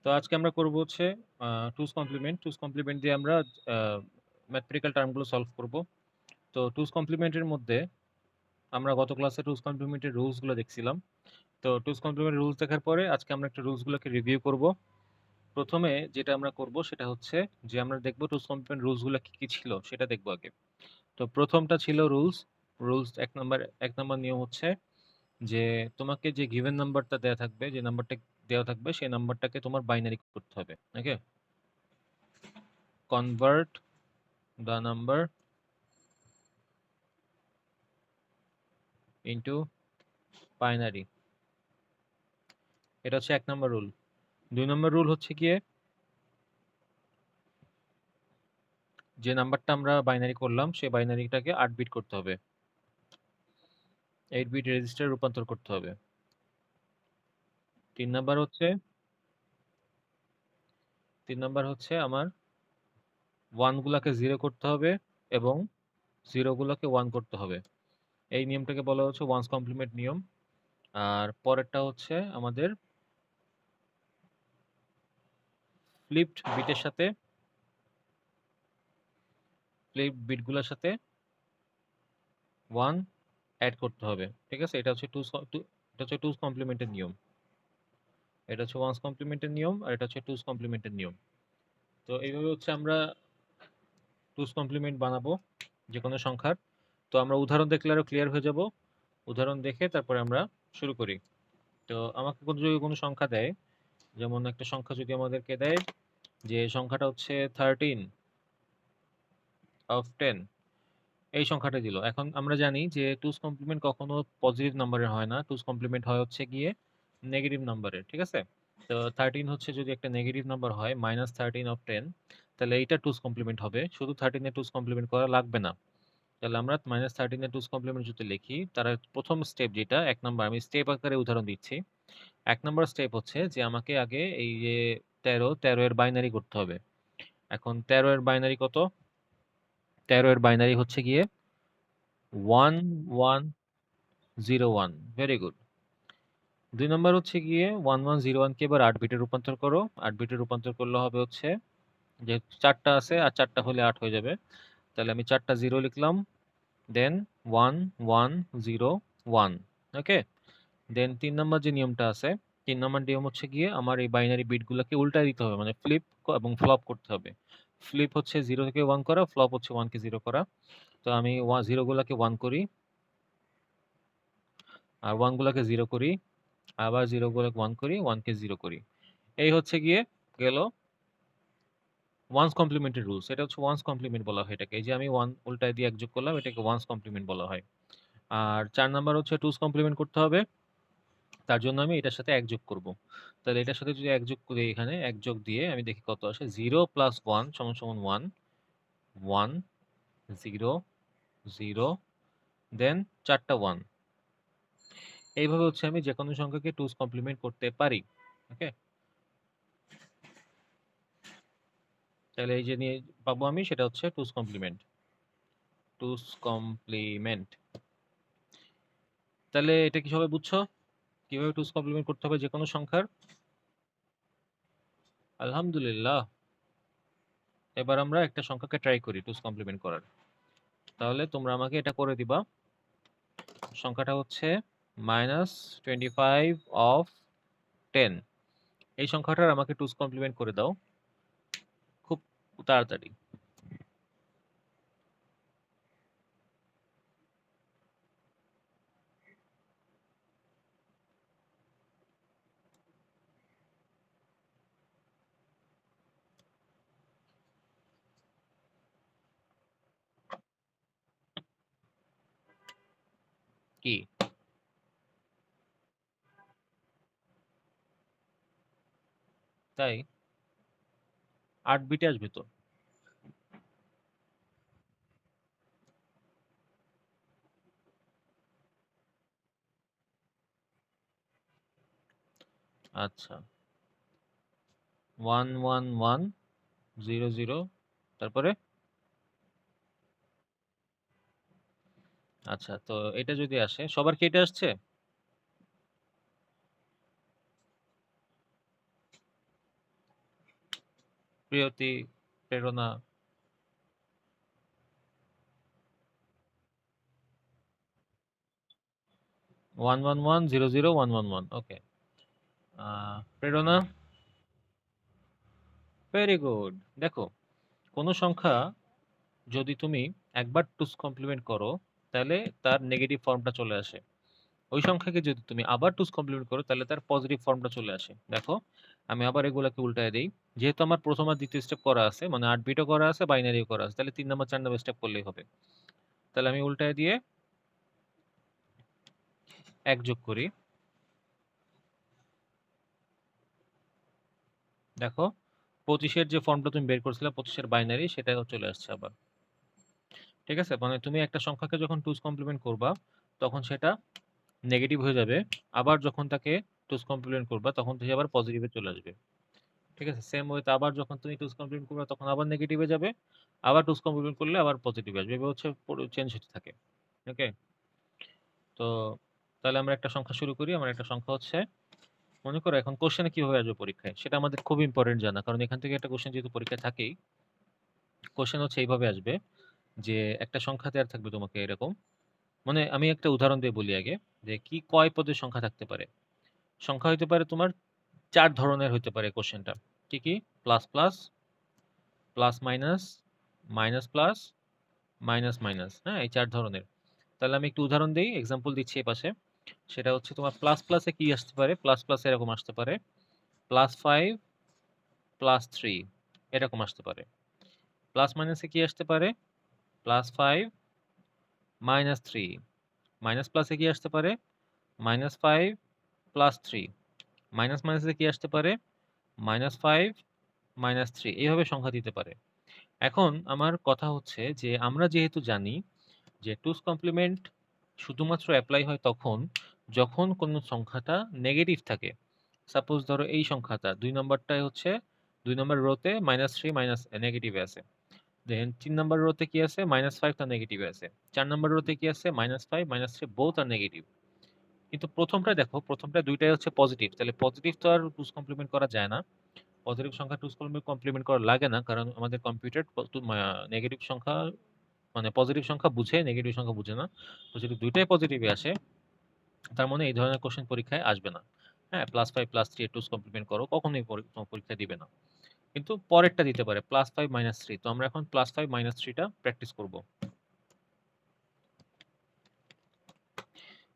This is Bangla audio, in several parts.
তো আজকে আমরা করব হচ্ছে টুস কমপ্লিমেন্ট। টুস কমপ্লিমেন্ট দিয়ে আমরা আ ম্যাথমেটিক্যাল টার্মগুলো সলভ করব। তো টুস কমপ্লিমেন্টের মধ্যে আমরা গত ক্লাসে টুস কমপ্লিমেন্টের রুলস গুলো দেখছিলাম। তো টুস কমপ্লিমেন্ট রুলস দেখার পরে আজকে আমরা একটা রুলস গুলোকে রিভিউ করব। ১ম এ যেটা আমরা করব সেটা হচ্ছে যে আমরা দেখব টুস কমপ্লিমেন্ট রুলস গুলা কি, কি ছিল সেটা দেখব আগে। তো ১ম টা ছিল রুলস ১ নাম্বার নিয়ম হচ্ছে যে তোমাকে যে গিভেন নাম্বারটা দেয়া থাকবে, যে নাম্বারটা দেওয়া থাকবে সেই নাম্বারটাকে তোমার বাইনারি করতে হবে। Okay? Convert the number into binary। এটা হচ্ছে ১ নাম্বার রুল। ২ নাম্বার রুল হচ্ছে গিয়ে যে নাম্বারটা আমরা বাইনারি করলাম সেই বাইনারিটাকে ৮ বিট করতে হবে। ৮ বিট রেজিস্টারে রূপান্তর করতে হবে। ৩ নাম্বার হচ্ছে ৩ নাম্বার হচ্ছে আমার 1 গুলাকে 0 করতে হবে এবং 0 গুলাকে 1 করতে হবে। এই নিয়মটাকে বলা হচ্ছে ওয়ান্স কমপ্লিমেন্ট নিয়ম। আর পরেরটা হচ্ছে আমাদের ফ্লিপড বিটগুলোর সাথে 1 এড করতে হবে। ঠিক আছে? এটা হচ্ছে টুস কমপ্লিমেন্টের নিয়ম। এটা হচ্ছে ওয়ান্স কমপ্লিমেন্টের নিয়ম আর এটা হচ্ছে টুস কমপ্লিমেন্টের নিয়ম। তো এইভাবে হচ্ছে আমরা টুস কমপ্লিমেন্ট বানাবো যে কোনো সংখ্যার। তো আমরা উদাহরণ দেখলে আরো ক্লিয়ার হয়ে যাব। উদাহরণ দেখে তারপরে আমরা শুরু করি। তো আমাকে যদি কোনো সংখ্যা দেয়, যেমন একটা সংখ্যা যদি আমাদেরকে দেয় যে সংখ্যাটা হচ্ছে 13 of 10, এই সংখ্যাটা দিল। এখন আমরা জানি যে টুস কমপ্লিমেন্ট কখনো পজিটিভ নাম্বারের হয় না। টুস কমপ্লিমেন্ট হয় হচ্ছে গিয়ে নেগেটিভ নাম্বারের। ঠিক আছে? তো 13 হচ্ছে যদি একটা নেগেটিভ নাম্বার হয় -13 of 10, তাহলে এইটা টুস কমপ্লিমেন্ট হবে। শুধু 13 এর টুস কমপ্লিমেন্ট করা লাগবে না। তাহলে আমরা -13 এর টুস কমপ্লিমেন্ট যদি লিখি, তার ১ম স্টেপ যেটা ১ নাম্বার, আমি স্টেপ আকারে উদাহরণ দিচ্ছি। ১ নাম্বার স্টেপ হচ্ছে যে আমাকে আগে এই যে ১৩ এর বাইনারি করতে হবে। এখন ১৩ এর বাইনারি কত? ১৩ এর বাইনারি হচ্ছে গিয়ে 1101। Very good. ২ নাম্বার হচ্ছে গিয়ে 1101 কে এবার ৮ বিটে রূপান্তর করো। ৮ বিটে রূপান্তর করলে হবে হচ্ছে, যেহেতু ৪ টা আছে আর ৪ টা হলে ৮ হয়ে যাবে। তাহলে আমি ৪ টা 0 লিখলাম। দেন 1101। ওকে? দেন ৩ নাম্বার যে নিয়মটা আছে, ৩ নাম্বার নিয়ম হচ্ছে গিয়ে আমার এই বাইনারি বিটগুলোকে উল্টায় দিতে হবে। মানে ফ্লিপ এবং ফ্লপ করতে হবে। ফ্লিপ হচ্ছে 0 থেকে 1 করা, ফ্লপ হচ্ছে 1 কে 0 করা। তো আমি 0 গুলাকে 1 করি আর 1 গুলাকে 0 করি। আবার 0 গুলাকে 1 করি, 1 কে 0 করি। এই হচ্ছে গিয়ে গেল ওয়ান্স কমপ্লিমেন্টের রুলস। এটা হচ্ছে ওয়ান্স কমপ্লিমেন্ট বলা হয় এটাকে। এই যে আমি 1 উল্টায় দিয়ে ১ যোগ করলাম, এটাকে ওয়ান্স কমপ্লিমেন্ট বলা হয়। আর ৪ নাম্বার হচ্ছে টুস কমপ্লিমেন্ট করতে হবে। তার জন্য আমি এটার সাথে ১ যোগ করব। তাহলে এটার সাথে যদি ১ যোগ করি, এখানে ১ যোগ দিয়ে আমি দেখি কত আসে। 0 প্লাস 1 সমান 1, 1, 0, 0, দেন ৪ টা 1। এইভাবে হচ্ছে আমি যেকোনো সংখ্যাকে টুস কমপ্লিমেন্ট করতে পারি। ওকে? তাহলে এই যে নিয়ে পাবো আমি, সেটা হচ্ছে টুস কমপ্লিমেন্ট। টুস কমপ্লিমেন্ট। তাহলে এটা কি সবাই বুঝছো? কিভাবে টুস কমপ্লিমেন্ট করতে হবে যেকোনো সংখ্যার? আলহামদুলিল্লাহ। এবার আমরা একটা সংখ্যাকে ট্রাই করি টুস কমপ্লিমেন্ট করার। তাহলে তোমরা আমাকে এটা করে দিবা। সংখ্যাটা হচ্ছে -25 of 10। এই সংখ্যাটার আমাকে টুস কমপ্লিমেন্ট করে দাও খুব তাড়াতাড়ি। কি? তাই? ৮ বিটে আসবে তো? আচ্ছা। 11100, তারপরে? আচ্ছা, তো এটা যদি আসে, সবার কি এটা আসছে? প্রিয়তি, প্রেরণা। 111 00111 ওকে। প্রেরণা। Very good. দেখো, কোনো সংখ্যা যদি তুমি একবার টুস কমপ্লিমেন্ট করো তাহলে তার নেগেটিভ ফর্মটা চলে আসে। ওই সংখ্যাকে যদি তুমি আবার টুস কমপ্লিমেন্ট করো তাহলে তার পজিটিভ ফর্মটা চলে আসে। দেখো, আমি আবার এগুলাকে উল্টায় দেই। যেহেতু আমার প্রথম আর দ্বিতীয় স্টেপ করা আছে, মানে 8 বিটও করা আছে, বাইনারিও করা আছে, তাহলে 3 নাম্বার 4 নাম্বার স্টেপ করলেই হবে। তাহলে আমি উল্টায় দিয়ে 1 যোগ করি। দেখো, 25 এর যে ফর্মটা তুমি বের করছিলে 25 এর বাইনারি সেটাও চলে আসছে আবার। ঠিক আছে? মানে তুমি একটা সংখ্যাকে যখন টুস কমপ্লিমেন্ট করবা তখন সেটা নেগেটিভ হয়ে যাবে। আবার যখন তাকে টুস কমপ্লিমেন্ট করবা তখন সে আবার পজিটিভে চলে আসবে। ঠিক আছে? সেম ওয়েতে আবার যখন তুমি টুস কমপ্লিমেন্ট করবা তখন আবার নেগেটিভে যাবে। আবার টুস কমপ্লিমেন্ট করলে আবার পজিটিভে আসবে। এভাবে হচ্ছে চেঞ্জ হতে থাকে। ওকে? তো তাহলে আমরা একটা সংখ্যা শুরু করি। আমার একটা সংখ্যা হচ্ছে, মনে করো এখন কোশ্চেনে কিভাবে আসবে পরীক্ষায় সেটা আমাদের খুব ইম্পর্টেন্ট জানা। কারণ এখান থেকে একটা কোশ্চেন যেহেতু পরীক্ষায় থাকেই, কোশ্চেন হচ্ছে এইভাবে আসবে যে একটা সংখ্যা দেওয়া থাকবে তোমাকে এরকম। মানে আমি একটা উদাহরণ দিয়ে বলি আগে, যে কি কয় পদের সংখ্যা থাকতে পারে। সংখ্যা হইতে পারে তোমার 4 ধরনের হইতে পারে কোশ্চেনটা। কি কি? Plus plus, plus minus, minus plus, minus minus. হ্যাঁ, এই 4 ধরনের। তাহলে আমি একটু উদাহরণ দেই, এক্সাম্পল দিচ্ছি এই পাশে। সেটা হচ্ছে তোমার প্লাস প্লাসে কি আসতে পারে? প্লাস প্লাসে এরকম আসতে পারে +5 +3 এরকম আসতে পারে। প্লাস মাইনাসে কি আসতে পারে? +5 -3। মাইনাস প্লাসে কি আসতে পারে? -5 +3। মাইনাস মাইনাসে কি আসতে পারে? -5 -3। এইভাবে সংখ্যা দিতে পারে। এখন আমার কথা হচ্ছে যে আমরা যেহেতু জানি যে টুস কমপ্লিমেন্ট শুধুমাত্র অ্যাপ্লাই হয় তখন যখন কোনো সংখ্যাটা নেগেটিভ থাকে। সাপোজ ধরো এই সংখ্যাটা 2 নম্বরটায় হচ্ছে 2 নম্বর রোতে -3 মাইনাস নেগেটিভে আছে। দেন 3 নাম্বার রোতে কি আছে? -5 টা নেগেটিভে আছে। 4 নাম্বার রোতে কি আছে? -5 -3 বোথ আর নেগেটিভ। কিন্তু প্রথমটা দেখো, প্রথমটা দুইটাই হচ্ছে পজিটিভ। তাহলে পজিটিভ তো আর টুস কমপ্লিমেন্ট করা যায় না। পজিটিভ সংখ্যা টুস কমপ্লিমেন্ট করা লাগে না। কারণ আমাদের কম্পিউটার নেগেটিভ সংখ্যা, মানে পজিটিভ সংখ্যা বুঝে, নেগেটিভ সংখ্যা বুঝে না। তো যদি দুইটাই পজিটিভে আসে তার মানে এই ধরনের কোশ্চেন পরীক্ষায় আসবে না। হ্যাঁ, +5 +3 এর টুস কমপ্লিমেন্ট করো, কখনোই পরীক্ষা দিবে না। কিন্তু পরেরটা দিতে পারে +5 -3। তো আমরা এখন +5 -3 টা প্র্যাকটিস করব।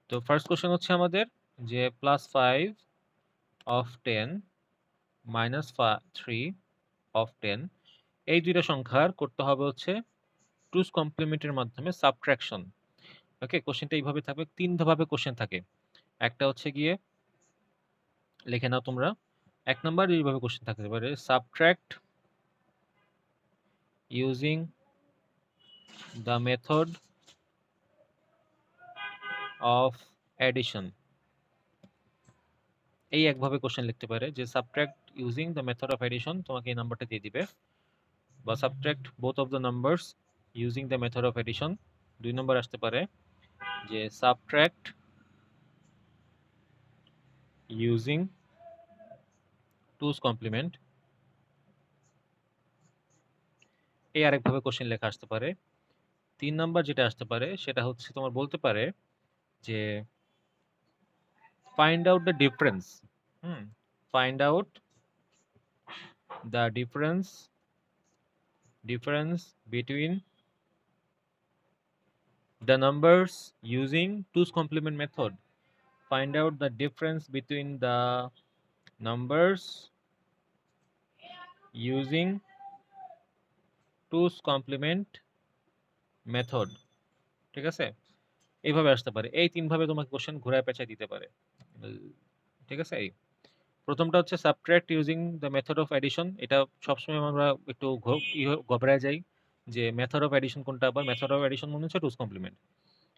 তো ফার্স্ট কোশ্চেন হচ্ছে আমাদের যে +5 of 10 -3 of 10 এই দুইটা সংখ্যার করতে হবে হচ্ছে টুস কমপ্লিমেন্টের মাধ্যমে সাবট্রাকশন। ওকে, কোশ্চেনটা এইভাবে থাকবে। 3 ভাবে কোশ্চেন থাকে। একটা হচ্ছে গিয়ে লিখে নাও তোমরা। 1 নাম্বার এইভাবে কোশ্চেন থাকতে পারে, subtract using the method of addition. এই একভাবে কোশ্চেন লিখতে পারে যে subtract using the method of addition, তোমাকে এই নাম্বারটা দিয়ে দিবে। বা subtract both of the numbers using the method of addition. 2 নম্বর আসতে পারে যে সাবট্রাক্ট ইউজিং টুস কমপ্লিমেন্ট। এই আরেকভাবে কোশ্চেন লেখা আসতে পারে। 3 নাম্বার যেটা আসতে পারে সেটা হচ্ছে তোমার বলতে পারে যে find out the difference. Find out the difference between the numbers using 2's complement method. Find out the difference between the numbers using 2's complement method. ঠিক আছে? এইভাবে আসতে পারে। এই ৩ ভাবে তোমাকে কোশ্চেন ঘুরায় পেঁচায় দিতে পারে। ঠিক আছে? এই প্রথমটা হচ্ছে subtract using the method of addition. এটা সবসময় আমরা একটু ঘবরায় যাই যে মেথড অফ অ্যাডিশন কোনটা, আবার মেথড অফ অ্যাডিশন মনে হচ্ছে 2's complement।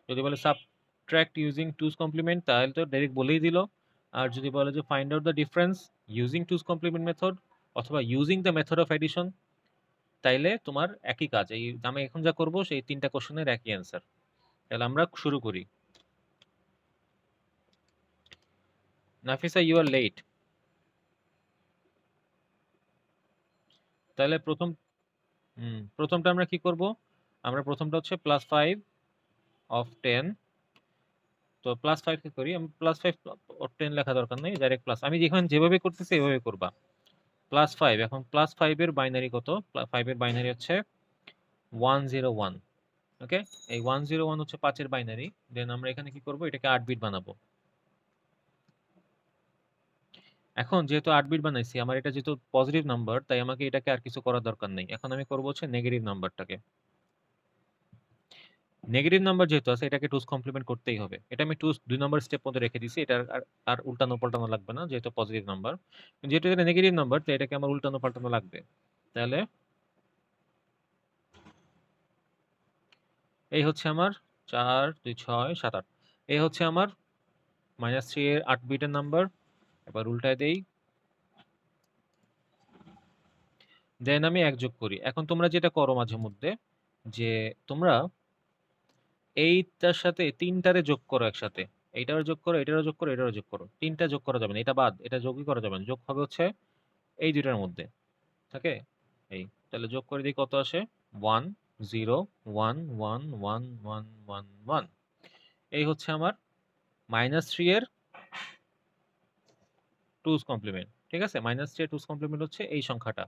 যদি বলে সাবট্রাক্ট ইউজিং টুস কমপ্লিমেন্ট তাহলে তো ডাইরেক্ট বলেই দিল। আর যদি বলে যে find out the difference using two's complement method অথবা using the method of addition, তাইলে তোমার একই কাজ। এই আমি এখন যা করব সেই 3টা কোশ্চেনের একই অ্যান্সার। তাহলে আমরা শুরু করি। Nafisa, you are late. তাহলে প্রথমটা আমরা কি করব? আমরা প্রথমটা হচ্ছে +5 of 10। তো +5 কি করি? আমি +5 or 10 লেখা দরকার নাই, ডাইরেক্ট প্লাস। আমি যেখানে যেভাবে করতেছি এভাবে করবা। +5, এখন +5 এর বাইনারি কত? 5 এর বাইনারি হচ্ছে 101। ওকে? এই 101 হচ্ছে 5 এর বাইনারি। দেন আমরা এখানে কি করব? এটাকে 8 বিট বানাবো। এখন যেহেতু 8 বিট বানাইছি, আমার এটা যেহেতু পজিটিভ নাম্বার, তাই আমাকে এটাকে আর কিছু করার দরকার নেই। এখন আমি করব হচ্ছে নেগেটিভ নাম্বারটাকে। নেগেটিভ নাম্বার যেহেতু আছে, এটাকে টুস কমপ্লিমেন্ট করতেই হবে। এটা আমি টুস 2 নাম্বার স্টেপ মধ্যে রেখে দিছি। এটা আর উল্টানো পাল্টানো লাগবে না, যেহেতু পজিটিভ নাম্বার। যেহেতু এটা নেগেটিভ নাম্বার, তো এটাকে আমার উল্টানো পাল্টানো লাগবে। তাহলে এই হচ্ছে আমার 4 2 6 7 8। এই হচ্ছে আমার -3 এর 8 বিটের নাম্বার। এবার উল্টায় দেই। দেন আমি 1 যোগ করি। এখন তোমরা যেটা করো মাঝে মধ্যে, যে তোমরা এইটার সাথে ৩ টারে যোগ করো একসাথে। এইটারও যোগ করো, এটারও যোগ করো, এটারও যোগ করো। ৩ টা যোগ করা যাবে না। এটা বাদ। এটা যোগই করা যাবে না। যোগ হবে হচ্ছে এই ২ টার মধ্যে। ওকে? এই। তাহলে যোগ করে দিই কত আসে? 1 0 1 1 1 1 1 1। এই হচ্ছে আমার -3 এর 2's কমপ্লিমেন্ট। ঠিক আছে? -3 এর 2's কমপ্লিমেন্ট হচ্ছে এই সংখ্যাটা।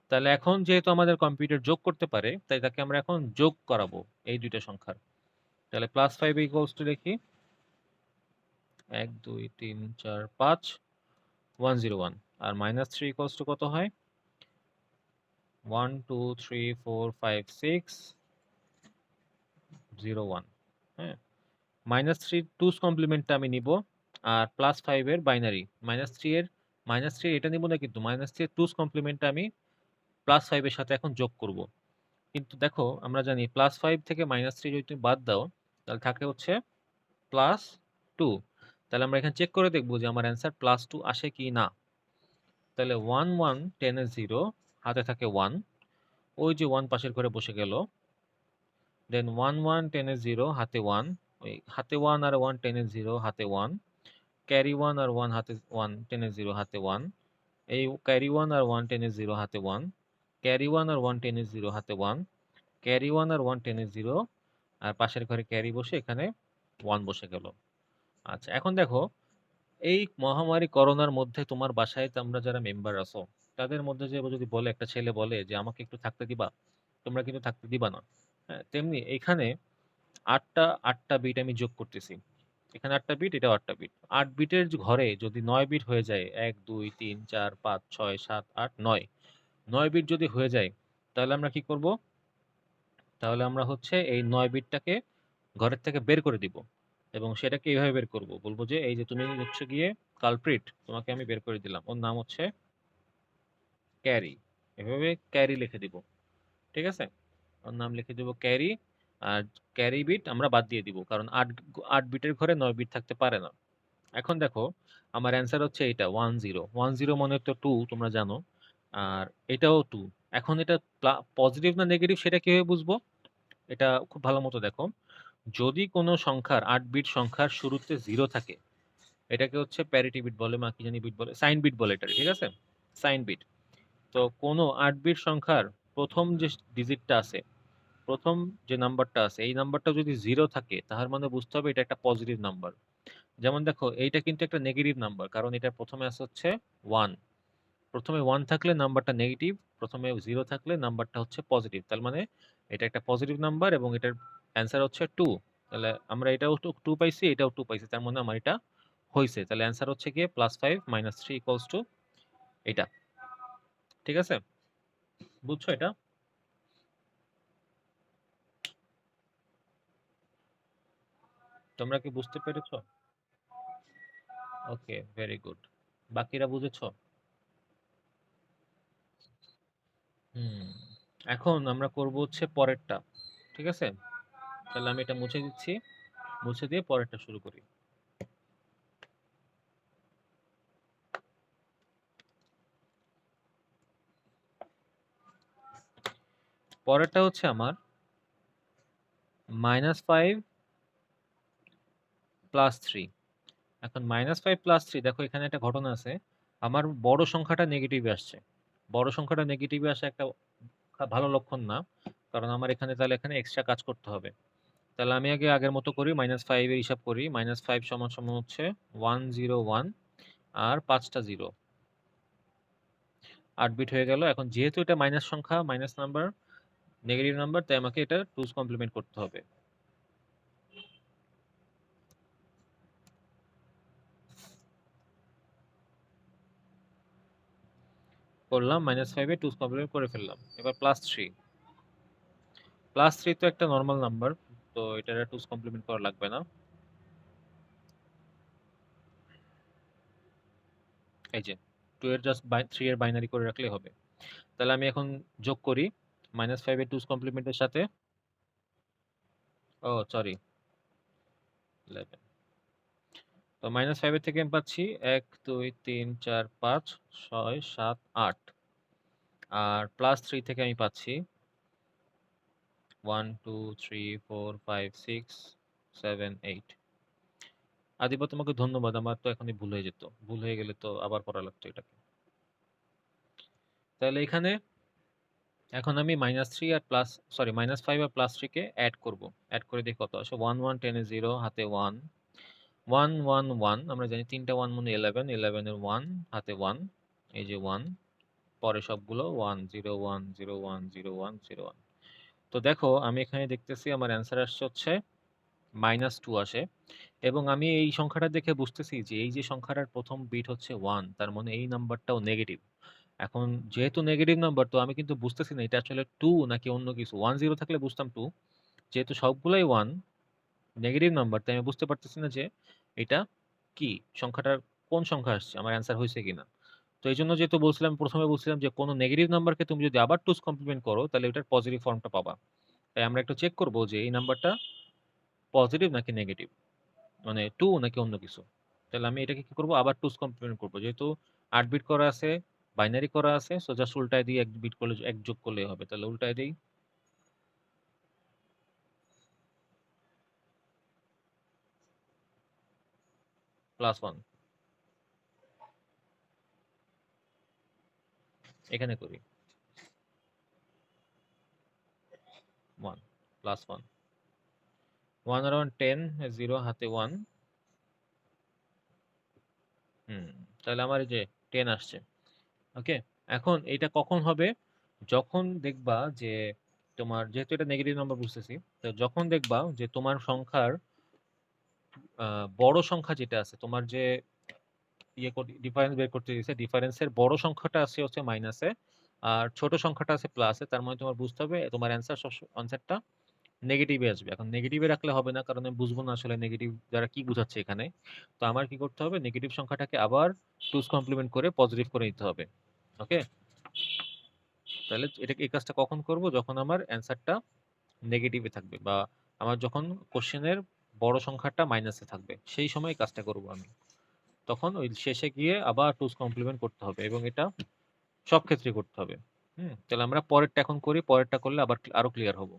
তাহলে এখন যেহেতু আমাদের কম্পিউটার যোগ করতে পারে, তাই তাকে আমরা এখন যোগ করাবো এই ২ টা সংখ্যার। তাহলে +5 ইকুয়ালস টু লিখি ১ ২ ৩ ৪ ৫ 101। আর -3 ইকুয়ালস টু কত হয়? 1 2 3 4 5 6 0 1। হ্যাঁ? -3 2's কমপ্লিমেন্টটা আমি নিব। আর +5 এর বাইনারি। -3 এটা নিব না কিন্তু। -3 এর 2's কমপ্লিমেন্টটা আমি +5 এর সাথে এখন যোগ করব। কিন্তু দেখো আমরা জানি +5 থেকে -3 যদি তুমি বাদ দাও, তাহলে থাকে হচ্ছে +2। তাহলে আমরা এখানে চেক করে দেখব যে আমার অ্যান্সার +2 আসে কি না। তাহলে 1 1 10 এর 0 হাতে থাকে 1। ওই যে 1 পাশের ঘরে বসে গেল। দেন 1 1 10 এর 0 হাতে 1। ওই হাতে 1 আর 1 10 এর 0 হাতে 1। ক্যারি 1 আর 1 হাতে 1 10 এর 0 হাতে 1। এই ক্যারি 1 আর 1 10 এর 0 হাতে 1। ক্যারি 1 আর 1 10 এর 0 হাতে 1। ক্যারি 1 আর 1 10 এর 0। আর পাশের ঘরে ক্যারি বসে এখানে 1 বসে গেল। আচ্ছা, এখন দেখো এই মহামারী করোনার মধ্যে তোমার বাসায় তোমরা যারা মেম্বার আছো, তাদের মধ্যে যে যদি বলে, একটা ছেলে বলে যে আমাকে একটু থাকতে দিবা, তোমরা কিন্তু থাকতে দিবা না। হ্যাঁ, তেমনি এখানে 8টা বিট আমি যোগ করতেছি। এখানে 8টা বিট, এটাও 8টা বিট। 8 বিটের ঘরে যদি 9 বিট হয়ে যায়, 1 2 3 4 5 6 7 8 9, 9 বিট যদি হয়ে যায়, তাহলে আমরা কি করব? তাহলে আমরা হচ্ছে এই 9 বিটটাকে ঘরের থেকে বের করে দিব। এবং সেটাকে এইভাবে বের করব। বলব যে এই যে তুমি হচ্ছে গিয়ে কালপ্রিট, তোমাকে আমি বের করে দিলাম। ওর নাম হচ্ছে ক্যারি। এভাবে ক্যারি লিখে দিব। ঠিক আছে? ওর নাম লিখে দিব ক্যারি। আর ক্যারি বিট আমরা বাদ দিয়ে দিব। কারণ 8 বিটের ঘরে 9 বিট থাকতে পারে না। এখন দেখো আমার অ্যান্সার হচ্ছে এইটা 10। 10 মানে তো 2, তোমরা জানো। আর এটাও 2। এখন এটা পজিটিভ না নেগেটিভ সেটা কিভাবে বুঝবো? এটা খুব ভালো মতো দেখো। যদি কোনো সংখ্যার 8 বিট সংখ্যার শুরুতে 0 থাকে, এটাকে হচ্ছে প্যারিটি বিট বলে, কি জানি বিট বলে, সাইন বিট বলে এটা, ঠিক আছে? Sign bit. তো কোনো 8 বিট সংখ্যার প্রথম যে ডিজিটটা আছে, প্রথম যে নাম্বারটা আছে, এই নাম্বারটা যদি 0 থাকে, তার মানে বুঝতে হবে এটা একটা পজিটিভ নাম্বার। যেমন দেখো এইটা কিন্তু একটা নেগেটিভ নাম্বার, কারণ এটা প্রথমে আছে হচ্ছে 1। প্রথমে 1 থাকলে নাম্বারটা নেগেটিভ, প্রথমে 0 থাকলে নাম্বারটা হচ্ছে পজিটিভ। তার মানে এটা একটা পজিটিভ নাম্বার এবং এটার অ্যান্সার হচ্ছে 2। তাহলে আমরা এটাও 2 পাইছি, এটাও 2 পাইছি। তার মানে আমার এটা হইছে। তাহলে অ্যান্সার হচ্ছে গিয়ে +5 -3 ইকুয়ালস টু এটা। ঠিক আছে? বুঝছো এটা? তোমরা কি বুঝতে পেরেছো? ওকে, ভেরি গুড। বাকিরা বুঝেছো? হুম। এখন আমরা করব হচ্ছে পরেরটা। ঠিক আছে? তাহলে আমি এটা মুছে দিচ্ছি। মুছে দিয়ে পরেরটা শুরু করি। পরেরটা হচ্ছে আমার -5 +3। এখন -5 +3, দেখো এখানে একটা ঘটনা আছে। আমার বড় সংখ্যাটা নেগেটিভ আসছে। বড় সংখ্যাটা নেগেটিভে আসা একটা ভালো লক্ষণ না, কারণ আমার এখানে তাহলে এখানে এক্সট্রা কাজ করতে হবে। তাহলে আমি আগে আগের মতো করি, -5 এর হিসাব করি। -5 সমান সমান হচ্ছে 101 আর 5টা 0, 8 বিট হয়ে গেল। এখন যেহেতু এটা মাইনাস সংখ্যা, মাইনাস নাম্বার, নেগেটিভ নাম্বার, তাই আমাকে এটা 2's কমপ্লিমেন্ট করতে হবে। করলাম, -5 এ 2's কমপ্লিমেন্ট করে ফেললাম। এবার +3, +3 তো একটা নরমাল নাম্বার, তো এটার 2's কমপ্লিমেন্ট করা লাগবে না। এই যে 2 এর জাস্ট 3 এর বাইনারি করে রাখলেই হবে। তাহলে আমি এখন যোগ করি -5 এর 2's কমপ্লিমেন্টের সাথে। ও সরি, 11। তো -5 এর থেকে আমি পাচ্ছি 1 2 3 4 5 6 7 8, আর +3 থেকে আমি পাচ্ছি 1 2 3 4 5 6 7 8। আদিবা, তোমাকে ধন্যবাদ, আমার তো এখনই ভুল হয়ে যেত, ভুল হয়ে গেলে তো আবার পড়া লাগতো এটাকে। তাহলে এখানে এখন আমি -3 আর -5 আর +3 কে অ্যাড করব। অ্যাড করে দেখি কত আসে। 1 1 10 এর 0 হাতে 1, 1 1 1, আমরা জানি 3টা 1 মানে 11, 11 এর 1 হাতে 1, এই যে 1, পরে সবগুলো 1 0 1 0 1 0 1 0 1। তো দেখো আমি এখানে দেখতেছি আমার অ্যান্সার আসছে হচ্ছে -2 আসে, এবং আমি এই সংখ্যাটা দেখে বুঝতেছি যে এই যে সংখ্যাটার প্রথম বিট হচ্ছে 1, তার মানে এই নাম্বারটাও নেগেটিভ। এখন যেহেতু নেগেটিভ নাম্বার, তো আমি কিন্তু বুঝতেছি না এটা আসলে 2 নাকি অন্য কিছু। 1 0 থাকলে বুঝতাম 2, যেহেতু সবগুলাই 1 নেগেটিভ নাম্বার, তাই আমি বুঝতে পারতেছি না যে এটা কি, সংখ্যাটার কোন সংখ্যা আসছে, আমার অ্যান্সার হয়েছে কিনা। তো এই জন্য যেহেতু বলছিলাম, প্রথমে বলছিলাম যে কোনো নেগেটিভ নাম্বারকে তুমি যদি আবার 2's কমপ্লিমেন্ট করো, তাহলে এটার পজিটিভ ফর্মটা পাবা। তাই আমরা একটু চেক করব যে এই নাম্বারটা পজিটিভ নাকি নেগেটিভ, মানে 2 নাকি অন্য কিছু। তাহলে আমি এটাকে কি করব, আবার 2's কমপ্লিমেন্ট করব। যেহেতু 8 বিট করা আছে, বাইনারি করা আছে, সো জাস্ট উল্টায় দিয়ে 1 বিট করলে, 1 যোগ করলেই হবে। তাহলে উল্টায় দেই, +1 এখানে করি, 1 +1, 1 around 10 0 হাতে 1। হুম, তাহলে আমার এই যে 10 আসছে। ওকে, এখন এটা কখন হবে, যখন দেখবা যে তোমার, যেহেতু এটা নেগেটিভ নাম্বার বুঝতেছি, তো যখন দেখবা যে তোমার সংখ্যার বড় সংখ্যা যেটা আছে, তোমার যে ডিফারেন্স বের করতে দিয়েছে, ডিফারেন্সের বড় সংখ্যাটা আছে হচ্ছে মাইনাসে, আর ছোট সংখ্যাটা আছে প্লাসে, তার মানে তোমার বুঝতে হবে তোমার অ্যান্সারটা নেগেটিভে আসবে। এখন নেগেটিভে রাখলে হবে না, কারণ আমি বুঝবো না আসলে নেগেটিভ দ্বারা কি বোঝাচ্ছে এখানে। তো আমার কি করতে হবে, নেগেটিভ সংখ্যাটাকে আবার 2's কমপ্লিমেন্ট করে পজিটিভ করে নিতে হবে। ওকে, তাহলে এই কাজটা কখন করব, যখন আমার অ্যান্সারটা নেগেটিভে থাকবে, বা আমার যখন কোশ্চেনের বড় সংখ্যাটা মাইনাসে থাকবে, সেই সময় এই কাজটা করব আমি। তখন ওই শেষে গিয়ে আবার 2's কমপ্লিমেন্ট করতে হবে, এবং এটা সব ক্ষেত্রে করতে হবে। তাহলে আমরা পরেরটা এখন করি, পরেরটা করলে আবার আরো ক্লিয়ার হব।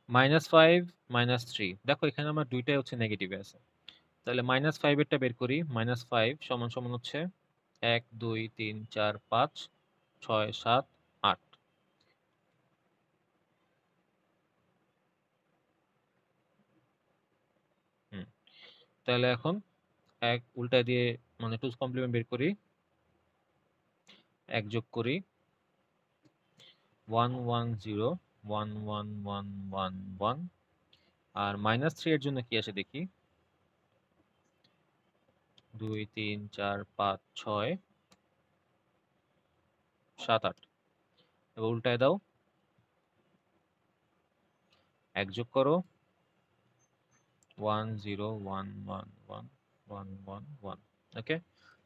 -5 -3, দেখো এখানে আমার দুইটাই হচ্ছে নেগেটিভে আছে। তাহলে -5 এরটা বের করি। -5 সমান সমান হচ্ছে 1 2 3 4 5 6 7 8। হুম, তাহলে এখন এক উল্টায় দিয়ে, মানে 2's কমপ্লিমেন্ট বের করি, 1 যোগ করি, 1 1 0 1 1 1 1 1, আর -3 এর জন্য কি আসে দেখি, 2 3 4 5 6 7 8। এবার উল্টায় দাও, 1 যোগ করো, 1 0 1 1 1 1 1 1। ওকে,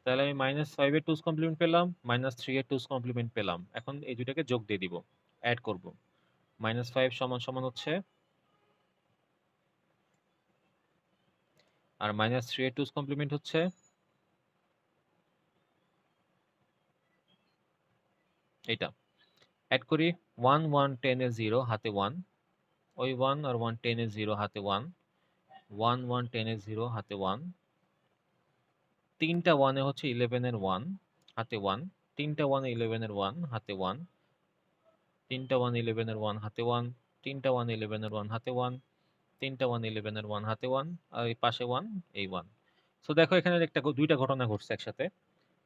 তাহলে আমি -5 এর 2's কমপ্লিমেন্ট পেলাম, -3 এর 2's কমপ্লিমেন্ট পেলাম। এখন এই দুটাকে যোগ দিয়ে দিব, অ্যাড করব। -5 সমান সমান হচ্ছে, আর -3 এর 2's কমপ্লিমেন্ট হচ্ছে এটা। অ্যাড করি, 1 1 10 এর 0 হাতে 1, ওই 1 আর 1 10 এ 0 হাতে 1, 1 1 10 এ 0 হাতে 1, তিনটা 1 এ হচ্ছে 11 এর 1 হাতে 1, তিনটা 1 এ 11 এর 1 হাতে 1, তিনটা 1 11 এর 1 হাতে 1, তিনটা 1 11 এর 1 হাতে 1, তিনটা 1 11 এর 1 হাতে 1, আর এই পাশে 1, এই 1। সো দেখো এখানে দুইটা ঘটনা ঘটছে একসাথে।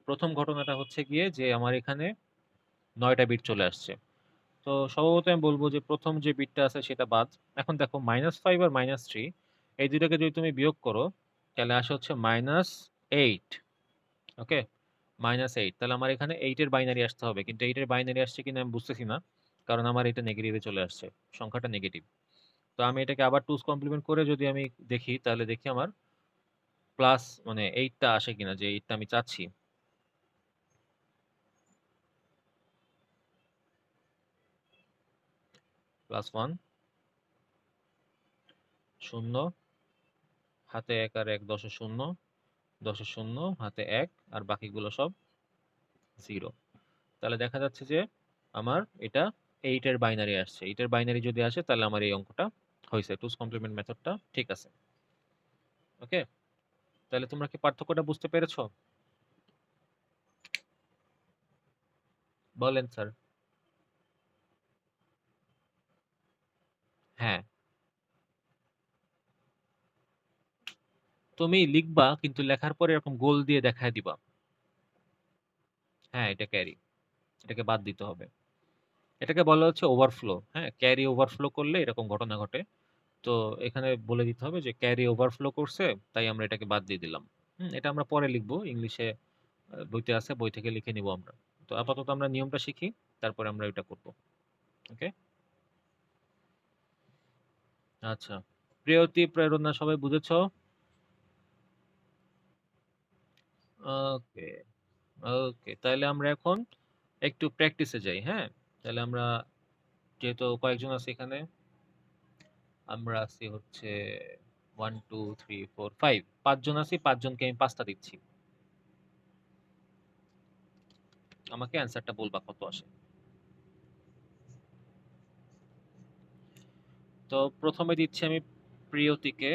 প্রথম ঘটনাটা হচ্ছে গিয়ে যে আমার এখানে 9টা বিট চলে আসছে। তো স্বভাবতই আমি বলবো যে প্রথম যে বিটটা আছে সেটা বাদ। এখন দেখো -5 আর -3 এই দুইটাকে যদি তুমি বিয়োগ করো তাহলে আসে হচ্ছে -8। ওকে, -8। তাহলে আমার এখানে 8 এর বাইনারি আসতে হবে, কিন্তু 8 এর বাইনারি আসছে কিনা আমি বুঝতেছি না, কারণ আমার এটা নেগেটিভে চলে আসছে, সংখ্যাটা নেগেটিভ। তো আমি এটাকে আবার 2's কমপ্লিমেন্ট করে যদি আমি দেখি তাহলে দেখি আমার প্লাস মানে 8টা আসে কিনা, যে 8টা আমি চাচ্ছি। +1 0 হাতে 1 আর 1 10 এ 0, 10 এ 0 হাতে 1, আর বাকিগুলো সব 0। তাহলে দেখা যাচ্ছে যে আমার এটা 8 এর বাইনারি আসছে। 8 এর বাইনারি যদি আসে তাহলে আমার এই অঙ্কটা হইছে। 2's কমপ্লিমেন্ট মেথডটা ঠিক আছে। ওকে? তাহলে তোমরা কি পার্থক্যটা বুঝতে পেরেছো? বলেন স্যার। হ্যাঁ, তুমি লিখবা কিন্তু লেখার পরে এরকম গোল দিয়ে দেখায় দিবা। হ্যাঁ, এটা ক্যারি। এটাকে বাদ দিতে হবে। এটাকে বলা হচ্ছে ওভারফ্লো। হ্যাঁ, ক্যারি ওভারফ্লো করলে এরকম ঘটনা ঘটে। তো এখানে বলে দিতে হবে যে ক্যারি ওভারফ্লো করছে, তাই আমরা এটাকে বাদ দিয়ে দিলাম। এটা আমরা পরে লিখবো। ইংলিশে বইতে আছে, বই থেকে লিখে নিব আমরা। তো আপাতত আমরা নিয়মটা শিখি, তারপরে আমরা এটা করব। ওকে? আচ্ছা। প্রেয়তি প্রেরণা সবাই বুঝেছো? ওকে, ওকে। তাহলে আমরা এখন একটু প্র্যাকটিসে যাই, হ্যাঁ? তাহলে আমরা যেহেতু কয়েকজন আছে এখানে, আমরা আছি হচ্ছে 1 2 3 4 5, 5 জন আছি, 5 জনকে আমি 5টা দিচ্ছি। আমাকে অ্যানসারটা বলবা কত আসে। তো প্রথমে দিচ্ছি আমি প্রিয়তিকে।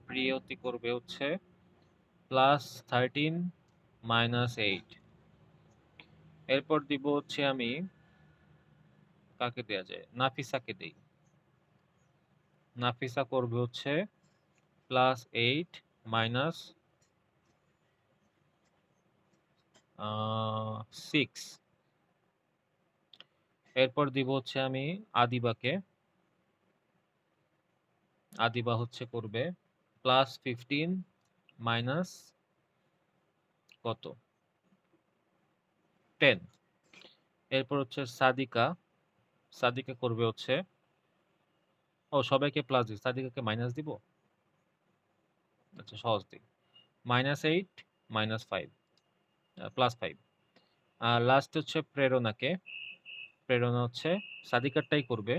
প্রিয়তি করবে হচ্ছে +13 -8। এরপর দিব হচ্ছে আমি, কাকে দেয়া যায়, নাফিসাকে দেই। নাফিসা করবে হচ্ছে +8 -6। এরপর দিব হচ্ছে আমি আদিবাকে। আদিবা হচ্ছে করবে +15 মাইনাস কত, 10। এরপর হচ্ছে সাদিকা। সাদিকা করবে হচ্ছে, ও সবাইকে প্লাস দিই, সাদিকাকে মাইনাস দিব। আচ্ছা, সহজ দিই। -8 -5, +5। আর লাস্ট হচ্ছে প্রেরণাকে। প্রেরণা হচ্ছে সাদিকারটাই করবে,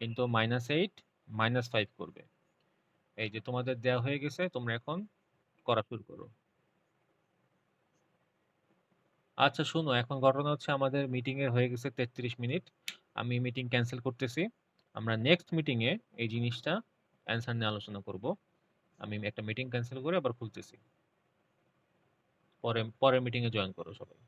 কিন্তু -8 -5 করবে। এই যে তোমাদের দেয়া হয়ে গেছে, তোমরা এখন করা শুরু করো। আচ্ছা শুনো, এখন ঘটনা হচ্ছে আমাদের মিটিং এ হয়ে গেছে 33 মিনিট। আমি মিটিং ক্যান্সেল করতেছি। আমরা নেক্সট মিটিং এ এই জিনিসটা অ্যানসার নিয়ে আলোচনা করব। আমি একটা মিটিং ক্যান্সেল করে আবার খুলতেছি। পরের মিটিং এ জয়েন করো সবাই।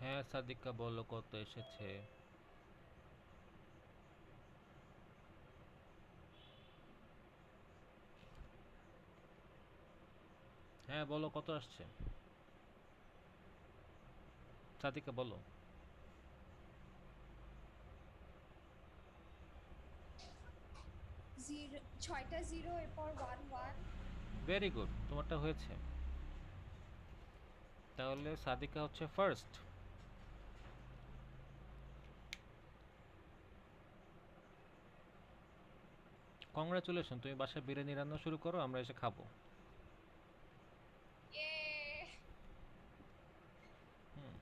হ্যাঁ সাদিকা বলো কত এসেছে। হ্যাঁ বলো কত আসছে সাদিকা বলো। 6টা 0 এরপর 1 1। ভেরি গুড, তোমারটা হয়েছে। তাহলে সাদিকা হচ্ছে ফার্স্ট। কংগ্রাচুলেশন, তুমি বাসায় বিরিয়ানি রান্না শুরু করো, আমরা এসে খাবো। ইয়ে। হুম।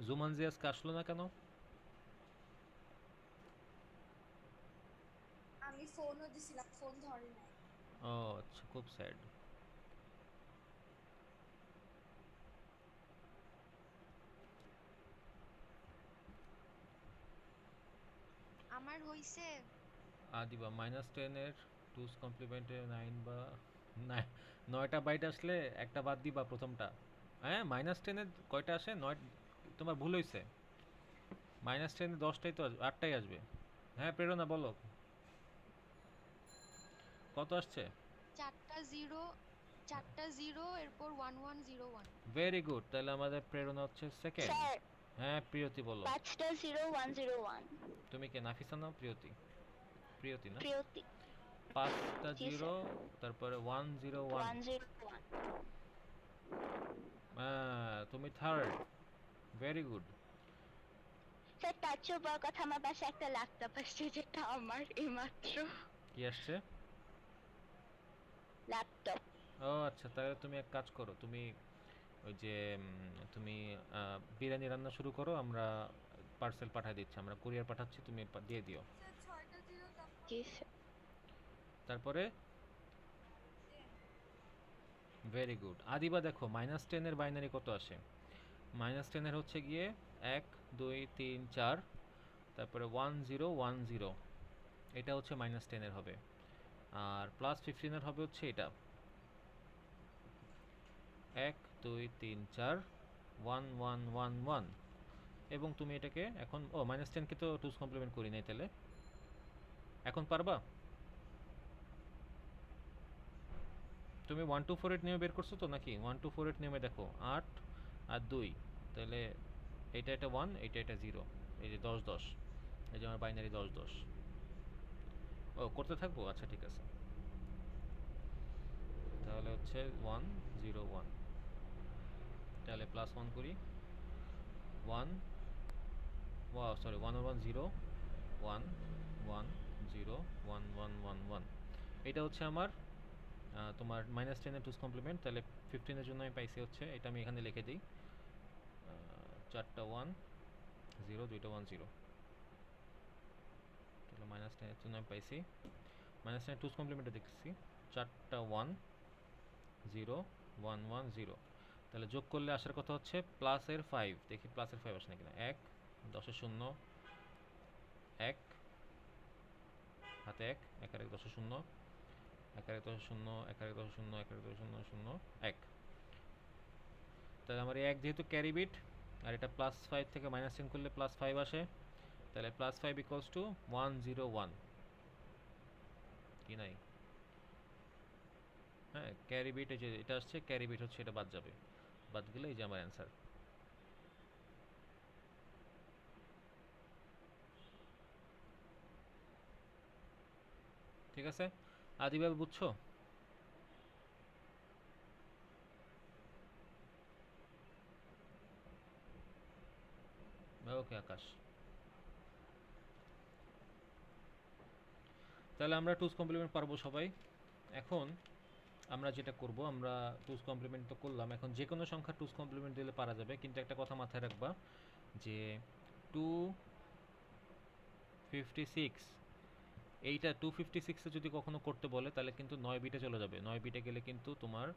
জুমানজি আজকে আসলো না কেন? আমি ফোনও দিছিলাম, ফোন ধরে নাই। ও আচ্ছা, খুব স্যাড। আমার হইছে। দিবা -10 এর টুস কমপ্লিমেন্টে 9 বা 9টা বাইট আসলে একটা বাদ দিবা প্রথমটা। হ্যাঁ -10-এর কয়টা আসে? 9। তোমার ভুল হয়েছে। -10 10টাই তো আসবে, 8টাই আসবে। হ্যাঁ প্রেরণা বলো কত আসছে। 4টা 0, 4টা 0 এরপর 1101। ভেরি গুড, তাহলে আমাদের প্রেরণা হচ্ছে সেকেন্ড। স্যার হ্যাঁ প্রিয়তি বলো। 5টা 0 101। তুমি কে নাফিসা নাও? প্রিয়তি, প্রিয়তি না? প্রিয়তি। 5টা জি জিরো স্যার। তারপরে 101। 101। তুমি থার্ড। Very good. স্যার তার চেয়েও বড় কথা, আমার বাসায় একটা ল্যাপটপ আসছে যেটা আমার এইমাত্র। কি আসছে? ল্যাপটপ। ও আচ্ছা, তাহলে তুমি এক কাজ করো, তুমি ওই যে তুমি বিরিয়ানি রান্না শুরু করো, আমরা পার্সেল পাঠিয়ে দিচ্ছি, আমরা কুরিয়ার পাঠাচ্ছি, তুমি দিয়ে দিও। স্যার 6টা 0 তারপর জি স্যার। তারপরে 10। Very good. আদিবা দেখো -10-এর বাইনারি কত আসে। -10-এর হচ্ছে গিয়ে 1 2 3 4, তারপরে 1010। এটা হচ্ছে -10-এর হবে। আর +15-এর হবে হচ্ছে এটা 1 2 3 4 1 1 1 1। এবং তুমি এটাকে এখন -10কে তো টুস কমপ্লিমেন্ট করি নাই, তাহলে এখন পারবা? তুমি 1 2 4 8 নিয়মে বের করছো তো নাকি? 1 2 4 8 নিয়মে দেখো 8 আর 2, তাহলে এটা 1, এটা 0। এই যে 10 10, এই যে আমার বাইনারি 10 10। করতে থাকবো, আচ্ছা ঠিক আছে। তাহলে হচ্ছে 1 0 1, তাহলে +1 করি 1, সরি 1 1 0 1 1 0 1 1 1 1। এটা হচ্ছে আমার তোমার -10-এর টুস কমপ্লিমেন্ট। তাহলে 15-এর জন্য আমি পাইছি হচ্ছে এটা, আমি এখানে লিখে দিই 4টা 1 0 2টা 1 0। তাহলে -10-এর জন্য আমি পাইছি, -10-এর টুস কমপ্লিমেন্টে দেখছি 4টা 1 0 1 1 0। তাহলে যোগ করলে আসার কথা হচ্ছে +এর 5, দেখি +এর 5 আসে নাকি না। 1 10 0 1 হাতে 1 1 আর 1 10 0 1 আর 1 10 0 1 আর 1 10 0 1 আর 1 10 0 0 1। তাহলে আমার এই 1 যেহেতু ক্যারি বিট, আর এটা +5 থেকে -10 করলে +5 আসে, তাহলে +5 ইকুয়ালস টু 101। কি নাই? হ্যাঁ ক্যারি বিট, এই যে এটা আসছে ক্যারি বিট হচ্ছে, এটা বাদ যাবে, বাদ গেলে এই যে আমার অ্যান্সার। ঠিক আছে, আদিভাবে বুঝছো? ওকে আকাশ। তাহলে আমরা টুস কমপ্লিমেন্ট পারবো সবাই। এখন আমরা যেটা করব, আমরা টুস কমপ্লিমেন্ট তো করলাম, এখন যে কোনো সংখ্যা টুস কমপ্লিমেন্ট দিলে পারা যাবে, কিন্তু একটা কথা মাথায় রাখবা যে 256 এইটা 256 যদি কখনো করতে বলে তাহলে কিন্তু 9 বিটে চলে যাবে, 9 বিটে গেলে কিন্তু তোমার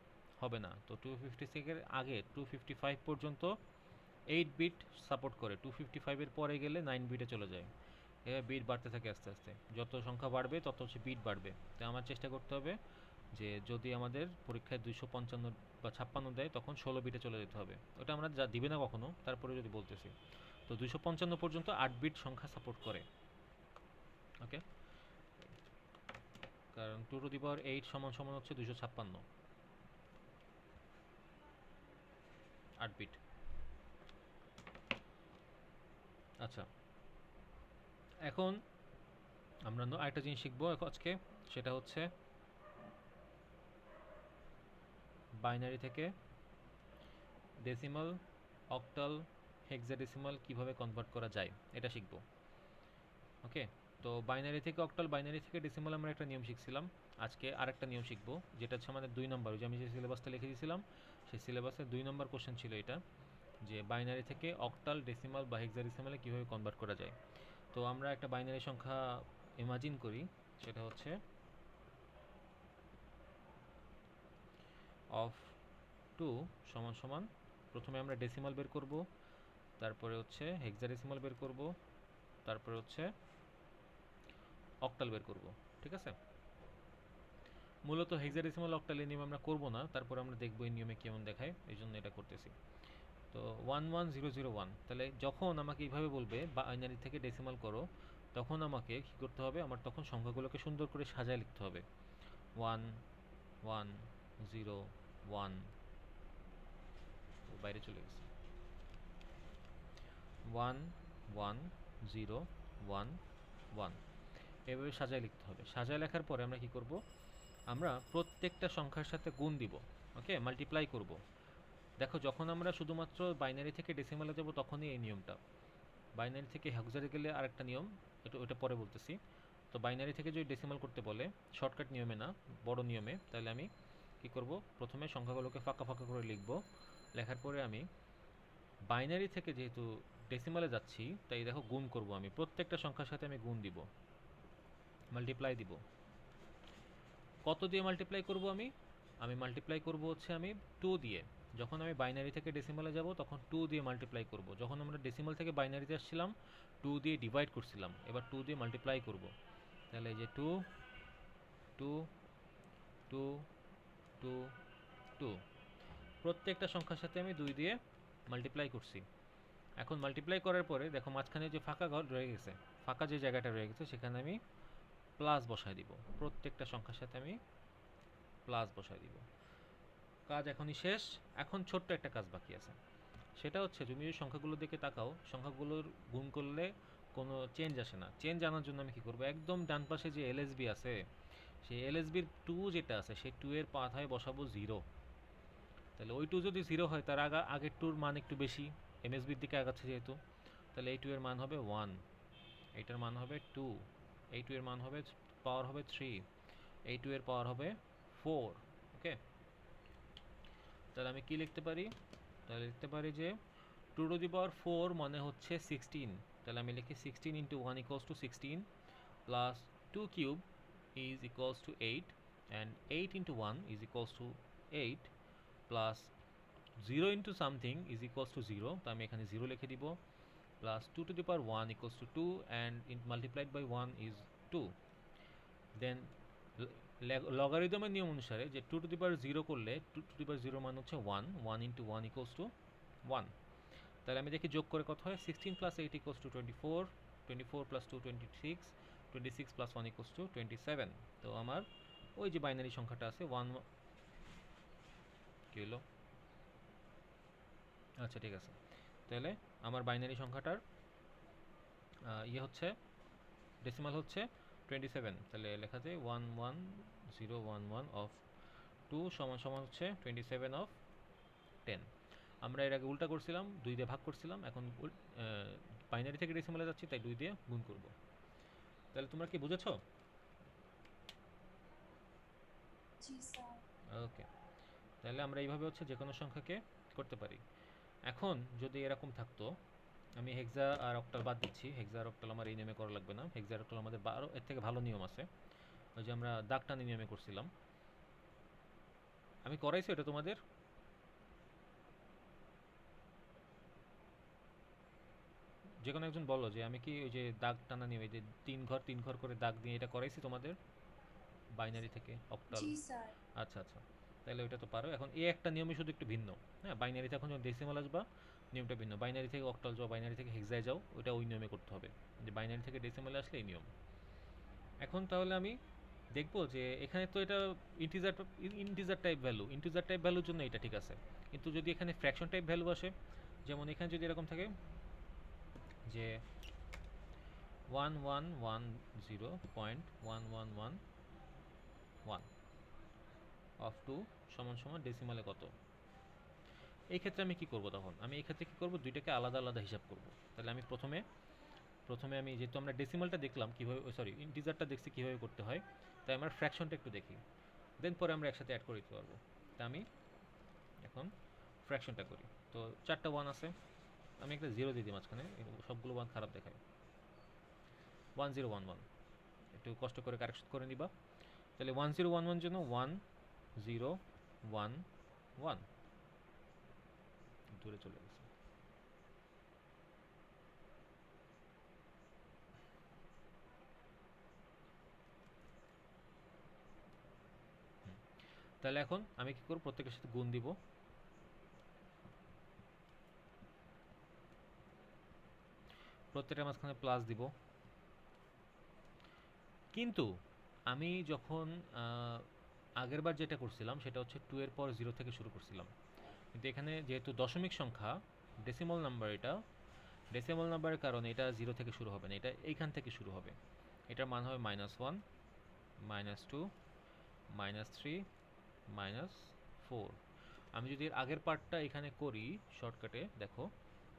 হবে না। তো 256 এর আগে 255 পর্যন্ত 8 বিট সাপোর্ট করে, 255 এর পরে গেলে 9 বিটে চলে যায়। এভাবে বিট বাড়তে থাকে আস্তে আস্তে, যত সংখ্যা বাড়বে তত হচ্ছে বিট বাড়বে। তো আমার চেষ্টা করতে হবে যে যদি আমাদের পরীক্ষায় 255 বা 56 দেয় তখন 16 বিটে চলে যেতে হবে। ওটা আমরা যা দিবে না কখনো, তারপরে যদি বলতেছি। তো 255 পর্যন্ত 8 বিট সংখ্যা সাপোর্ট করে। ওকে, কারণ 2^8 সমান সমান হচ্ছে 256, 8 বিট। আচ্ছা, এখন আমরা আরেকটা জিনিস শিখবো আজকে, সেটা হচ্ছে বাইনারি থেকে ডেসিমাল, অক্টাল, হেক্সাডেসিমাল কিভাবে কনভার্ট করা যায় এটা শিখবো। ওকে, তো বাইনারি থেকে অক্টাল, বাইনারি থেকে ডেসিমাল আমরা একটা নিয়ম শিখছিলাম। আজকে আরেকটা নিয়ম শিখবো, যেটা হচ্ছে আমাদের 2 নম্বর, যে আমি যে সিলেবাসটা লিখে দিয়েছিলাম সেই সিলেবাসে 2 নম্বর কোশ্চেন ছিল এটা, যে বাইনারি থেকে অক্টাল, ডেসিমাল বা হেক্সাডেসিমালে কীভাবে কনভার্ট করা যায়। তো আমরা একটা বাইনারি সংখ্যা ইমাজিন করি, সেটা হচ্ছে অফ 2 সমান সমান, প্রথমে আমরা ডেসিমাল বের করব, তারপরে হচ্ছে হেক্সাডেসিমাল বের করব, তারপরে হচ্ছে অক্টাল বের করব। ঠিক আছে, মূলত হেক্সাডেসিমাল অক্টাল এই নিয়ম আমরা করব না, তারপর আমরা দেখব এই নিয়মে কেমন দেখায়, এই জন্য এটা করতেছি। তো 11001, তাহলে যখন আমাকে এইভাবে বলবে বাইনারি থেকে ডেসিমাল করো, তখন আমাকে কী করতে হবে, আমার তখন সংখ্যাগুলোকে সুন্দর করে সাজায় লিখতে হবে। 1 1 0 1, বাইরে চলে গেছে, 1 1 0 1 1, এভাবে সাজায় লিখতে হবে। সাজায় লেখার পরে আমরা কি করব, আমরা প্রত্যেকটা সংখ্যার সাথে গুণ দিব। ওকে, মাল্টিপ্লাই করব। দেখো, যখন আমরা শুধুমাত্র বাইনারি থেকে ডেসিমালে যাব তখনই এই নিয়মটা, বাইনারি থেকে হেক্সাডে গেলে আরেকটা নিয়ম, ওটা পরে বলতেছি। তো বাইনারি থেকে যদি ডেসিমাল করতে বলে শর্টকাট নিয়মে না, বড় নিয়মে, তাহলে আমি কি করব, প্রথমে সংখ্যাগুলোকে ফাঁকা ফাঁকা করে লিখব। লেখার পরে আমি বাইনারি থেকে যেহেতু ডেসিমালে যাচ্ছি, তাই দেখো গুণ করব, আমি প্রত্যেকটা সংখ্যার সাথে আমি গুণ দিব, মাল্টিপ্লাই দিব। কত দিয়ে মাল্টিপ্লাই করব আমি মাল্টিপ্লাই করব হচ্ছে আমি 2 দিয়ে। যখন আমি বাইনারি থেকে ডেসিমালে যাব তখন 2 দিয়ে মাল্টিপ্লাই করব। যখন আমরা ডেসিমাল থেকে বাইনারিতে আসছিলাম 2 দিয়ে ডিভাইড করছিলাম, এবার 2 দিয়ে মাল্টিপ্লাই করব। তাহলে এই যে 2 2 2 2 2, প্রত্যেকটা সংখ্যার সাথে আমি 2 দিয়ে মাল্টিপ্লাই করছি। এখন মাল্টিপ্লাই করার পরে দেখো মাঝখানে যে ফাঁকা ঘর রয়ে গেছে, ফাঁকা যে জায়গাটা রয়ে গেছে সেখানে আমি প্লাস বসায় দিব, প্রত্যেকটা সংখ্যার সাথে আমি প্লাস বসায় দিব। কাজ এখনই শেষ। এখন ছোট্ট একটা কাজ বাকি আছে, সেটা হচ্ছে তুমি যদি সংখ্যাগুলোর দিকে তাকাও, সংখ্যাগুলোর গুণ করলে কোনো চেঞ্জ আসে না। চেঞ্জ আনার জন্য আমি কী করবো, একদম ডান পাশে যে এলএসবি আছে, সেই এলএসবির 2 যেটা আছে সেই 2 এর পাথায় বসাবো 0। তাহলে ওই 2 যদি 0 হয়, তার আগের 2-র মান একটু বেশি, এমএসবির দিকে আগাচ্ছে যেহেতু, তাহলে এই 2 এর মান হবে 1, এইটার মান হবে 2, এই 2 এর মান হবে পাওয়ার হবে 3, এই 2 এর পাওয়ার হবে 4। ওকে, তাহলে আমি কি লিখতে পারি, তাহলে লিখতে পারি যে 2^4 মানে হচ্ছে 16। তাহলে আমি লিখি 16 × 1 = 16 plus 2 cube is equals to 8, and 8 × 1 is equals to 8 plus 0 × something is equals to 0, তো আমি এখানে 0 লিখে দিব, plus 2^1 = 2, and multiplied by 1 is 2। Then লগারিদমের নিয়ম অনুসারে যে 2^0 করলে 2^0 মান হচ্ছে 1, 1 × 1 = 1। তাহলে আমি দেখি যোগ করে কত হয়, 16 + 8 = 24, 24 + 2 26, 26 + 1 = 27। তো আমার ওই যে বাইনারি সংখ্যাটা আছে 1, কি হলো, আচ্ছা ঠিক আছে, তাহলে আমার বাইনারি সংখ্যাটার ইয়ে হচ্ছে, ডেসিমাল হচ্ছে 27। তাহলে লেখা যায় 11011 অফ 2 সমান সমান হচ্ছে 27 অফ 10। আমরা এর আগে উল্টা করছিলাম, 2 দিয়ে ভাগ করছিলাম, এখন বাইনারি থেকে ডেসিমালে যাচ্ছি তাই 2 দিয়ে গুণ করব। তাহলে তোমরা কি বুঝেছো? জি স্যার। ওকে, তাহলে আমরা এইভাবে হচ্ছে যে কোনো সংখ্যাকে করতে পারি। এখন যদি এরকম থাকতো আমি হেক্সা আর অক্টাল বাদ দিচ্ছি, হেক্সা আর অক্টাল আমার এই নিয়মে করা লাগবে না। হেক্সা আর অক্টাল আমাদের এর থেকে ভালো নিয়ম আছে, ওই যে আমরা দাগ টানি নিয়মে করছিলাম। আমি করাইছি এটা তোমাদের? যে কোনো একজন বলো যে আমি কি ওই যে দাগ টানা নিয়ম, এই যে 3 ঘর করে দাগ দিয়ে এটা করাইছি তোমাদের বাইনারি থেকে অক্টাল? জি স্যার। আচ্ছা আচ্ছা, তাহলে ওইটা তো পারো। এখন এই একটা নিয়মই শুধু একটু ভিন্ন। হ্যাঁ, বাইনারিতে এখন যখন ডেসিমাল আসবা নিয়মটা ভিন্ন, বাইনারি থেকে অক্টাল যাও, বাইনারি থেকে হেক্সায় যাও, ওইটা ওই নিয়মে করতে হবে। যে বাইনারি থেকে ডেসিমালে আসলে এই নিয়ম। এখন তাহলে আমি দেখবো যে এখানে তো এটা integer integer type value, integer type ভ্যালুর জন্য এটা ঠিক আছে, কিন্তু যদি এখানে ফ্র্যাকশন টাইপ ভ্যালু আসে, যেমন এখানে যদি এরকম থাকে যে 1110.1111 অফ টু সমান সমান ডেসিমালে কত, এই ক্ষেত্রে আমি কি করব? তখন আমি এই ক্ষেত্রে কি করব, দুইটাকে আলাদা আলাদা হিসাব করব। তাহলে আমি প্রথমে প্রথমে আমি যেহেতু আমরা ডেসিমালটা দেখলাম কীভাবে, সরি ইন্টিজারটা দেখছি কীভাবে করতে হয়, তাই আমার ফ্র্যাকশনটা একটু দেখি, দেন পরে আমরা একসাথে অ্যাড করে দিতে পারবো। তা আমি এখন ফ্র্যাকশনটা করি। তো 4টা 1 আছে, আমি একটা 0 দিয়ে দিই মাঝখানে, সবগুলো 1 খারাপ দেখায়। 1011, একটু কষ্ট করে কারেকশন করে নিবা। তাহলে 1011 জন্য 1011 দূরে চলে গেছে। তাহলে এখন আমি কি করব, প্রত্যেকের সাথে গুণ দিব, প্রত্যেকটার মাঝখানে প্লাস দিব। কিন্তু আমি যখন আগের বার যেটা করছিলাম সেটা হচ্ছে 2 এর পর 0 থেকে শুরু করছিলাম, কিন্তু এখানে যেহেতু দশমিক সংখ্যা, ডেসিমাল নাম্বার, এটা ডেসিমাল নাম্বারের কারণে এটা 0 থেকে শুরু হবে না, এটা এইখান থেকে শুরু হবে। এটার মান হবে -1, -2, -3, -4। আমি যদি এর আগের পার্টটা এখানে করি শর্টকাটে, দেখো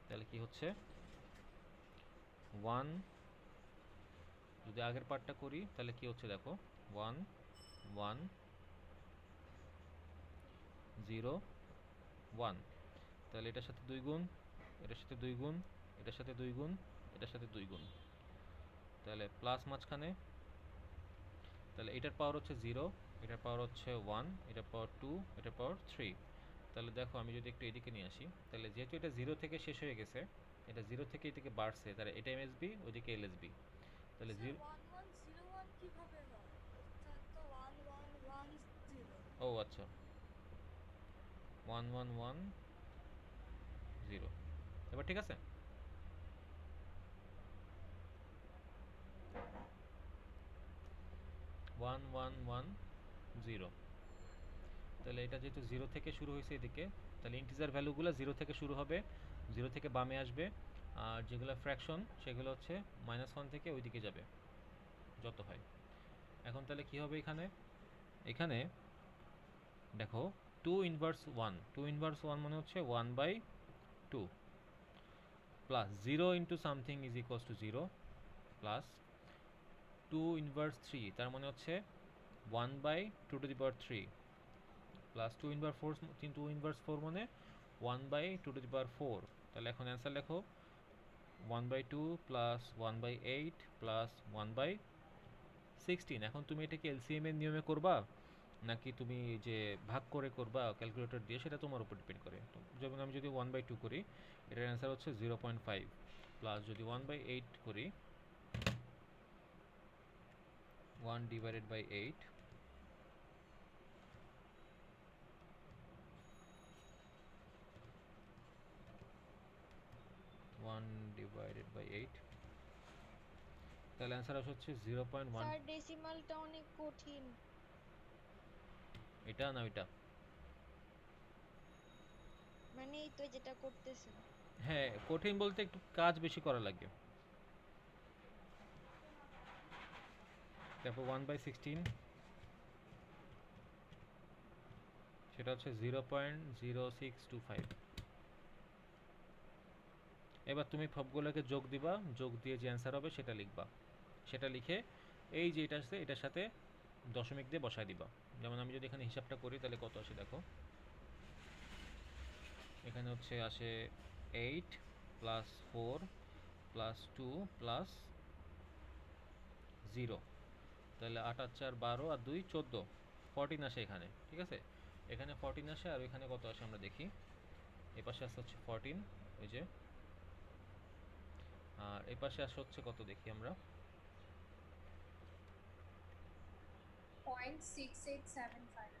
তাহলে কি হচ্ছে, 1, যদি আগের পার্টটা করি তাহলে কি হচ্ছে দেখো, 1 1 0 1, তাহলে এটার সাথে 2 গুণ, এটার সাথে 2 গুণ, এটার সাথে 2 গুণ, এটার সাথে 2 গুণ, তাহলে প্লাস মাঝখানে, তাহলে এটার পাওয়ার হচ্ছে 0, এটার পাওয়ার হচ্ছে 1, এটার পাওয়ার 2, এটার পাওয়ার 3। তাহলে দেখো আমি যদি একটু এদিকে নিয়ে আসি, তাহলে যেহেতু এটা 0 থেকে শেষ হয়ে গেছে, এটা 0 থেকে এদিকে বাড়ছে, তাহলে এটা এমএসবি, ওইদিকে এলএসবি। তাহলে স্যার 0, 1101 কিভাবে হয়? এটা তো 1110। ও আচ্ছা, 1110, এবার ঠিক আছে। 1110, তাহলে এটা যেহেতু 0 থেকে শুরু হয়েছে এদিকে, তাহলে ইন্টিজার ভ্যালুগুলো 0 থেকে শুরু হবে, 0 থেকে বামে আসবে, আর যেগুলো ফ্র্যাকশন সেগুলো হচ্ছে -1 থেকে ওইদিকে যাবে যত হয়। এখন তাহলে কি হবে এখানে, এখানে দেখো 2 ইনভার্স 1, 2 ইনভার্স 1 মানে হচ্ছে 1/2 plus 0 into something is equals to 0 plus 2 inverse 3, তার মানে হচ্ছে 1/2 প্লাস 2 ইনভার্স 4, 2 ইনভার্স 4 মানে 1/2। তাহলে এখন অ্যান্সার লেখো 1/2 প্লাস 1/8 প্লাস 1/16। এখন তুমি এটাকে এলসিএম এর নিয়মে করবা নাকি তুমি যে ভাগ করে করবা ক্যালকুলেটর দিয়ে, সেটা তোমার উপর ডিপেন্ড করে। যেমন আমি যদি 1/2 করি, এটার অ্যান্সার হচ্ছে 0.5, প্লাস যদি 1/8 করি, 1/8, 1/8, তাহলে অ্যান্সার হচ্ছে 0.1। স্যার ডেসিমালটা অনেক কঠিন। এটা না ওইটা? মানে এই তো যেটা করতেছেন। হ্যাঁ, কঠিন বলতে একটু কাজ বেশি করা লাগে। তারপর 1/16, সেটা হচ্ছে 0.0625। এবার তুমি সবগুলোকে যোগ দিবা, যোগ দিয়ে যে অ্যান্সার হবে সেটা লিখবা, সেটা লিখে এই যে এটা আছে এটার সাথে দশমিক দিয়ে বসায় দিবা। যেমন আমি যদি এখানে হিসাবটা করি তাহলে কত আসে দেখো, এখানে হচ্ছে আসে 8 প্লাস 4 প্লাস 2 প্লাস 0। তাহলে 8 আর 4 12 আর 2 14, 14 আসে এখানে, ঠিক আছে। এখানে 14 আসে আর ওইখানে কত আসে আমরা দেখি। এই পাশে আসছে হচ্ছে 14, ওই যে, আর এই পাশে আসে হচ্ছে কত দেখি আমরা, 0.6875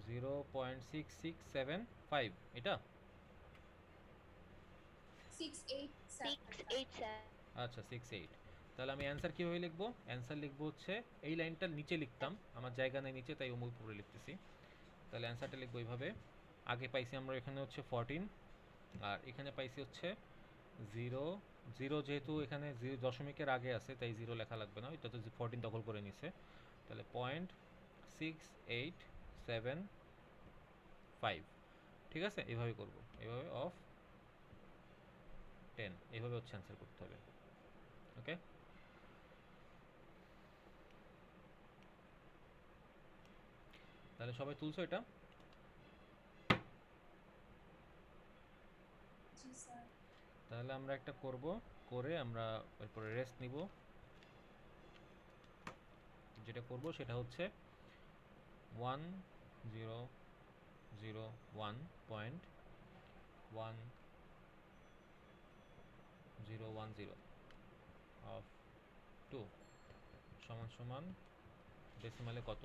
0.6675, এটা 6875 আচ্ছা 68। তাহলে আমি অ্যান্সার কীভাবে লিখবো? অ্যান্সার লিখবো হচ্ছে এই লাইনটার নিচে লিখতাম, আমার জায়গা নেই নিচে, তাই অমুক উপরে লিখতেছি। তাহলে অ্যান্সারটা লিখবো এইভাবে, আগে পাইছি আমরা এখানে হচ্ছে 14, আর এখানে পাইছি হচ্ছে 0। 0 যেহেতু এখানে দশমিকের আগে আছে তাই 0 লেখা লাগবে না, এটা তো 14 দখল করে নিছে। তাহলে 0.6875, ঠিক আছে। এইভাবে করবো, এইভাবে অফ 10, এইভাবে হচ্ছে অ্যান্সার করতে হবে। ওকে, তাহলে সবাই তুলছো এটা? জি স্যার তাহলে আমরা একটা করব, করে আমরা এরপরে রেস্ট নিব। যেটা করব সেটা হচ্ছে 1001.1010 অফ 2 সমান সমান ডেসিমালে কত।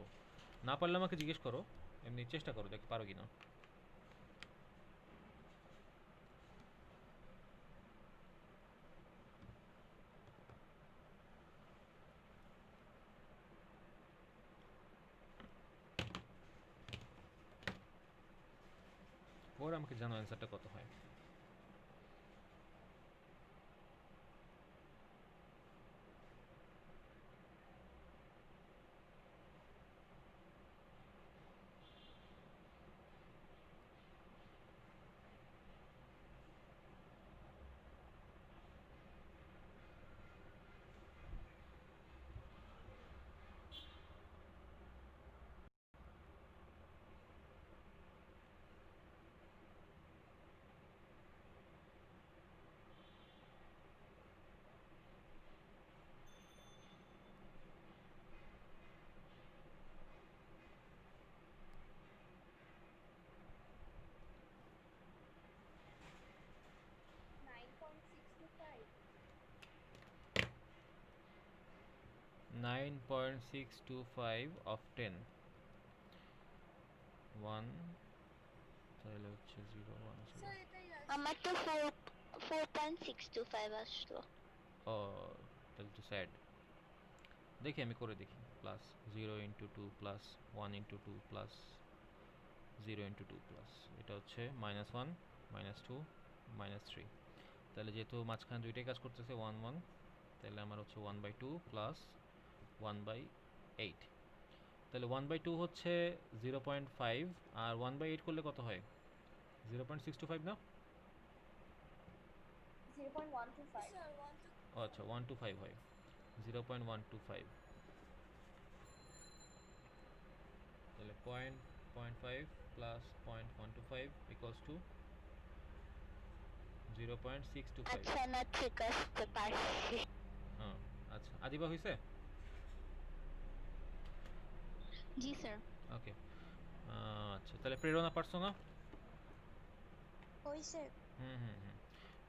না পারলে আমাকে জিজ্ঞেস করো, এমনি চেষ্টা করো, দেখ পারো কিনা। ওর আমাকে জানো অ্যান্সারটা কত হয়। Nine point six two five of 10, 1, তাহলে হচ্ছে 010। স্যার এটাই আমার তো 4.625 আসলো। ও, তাহলে তো স্যাড। দেখি আমি করে দেখি, প্লাস 0 × 2 প্লাস 1 × 2 প্লাস 0 × 2 প্লাস, এটা হচ্ছে -1 -2 -3। তাহলে যেহেতু মাঝখানে দুইটাই কাজ করতেছে 1 1, তাহলে আমার হচ্ছে 1/2 প্লাস 1/8। তাহলে 1/2 হচ্ছে 0.5, আর 1/8 করলে কত হয়? 0.625 না? 0.125 স্যার ও আচ্ছা 125 হয়, 0.125। তাহলে 0.5 প্লাস 0.125 ইকুয়ালস টু 0.625। আচ্ছা না, ঠিক আছে, পারছি। হ্যাঁ, আচ্ছা আদিবা হয়েছে। জি স্যার। ওকে, আচ্ছা তাহলে প্রেরণা পারছো না? হইছে। হুম হুম হুম,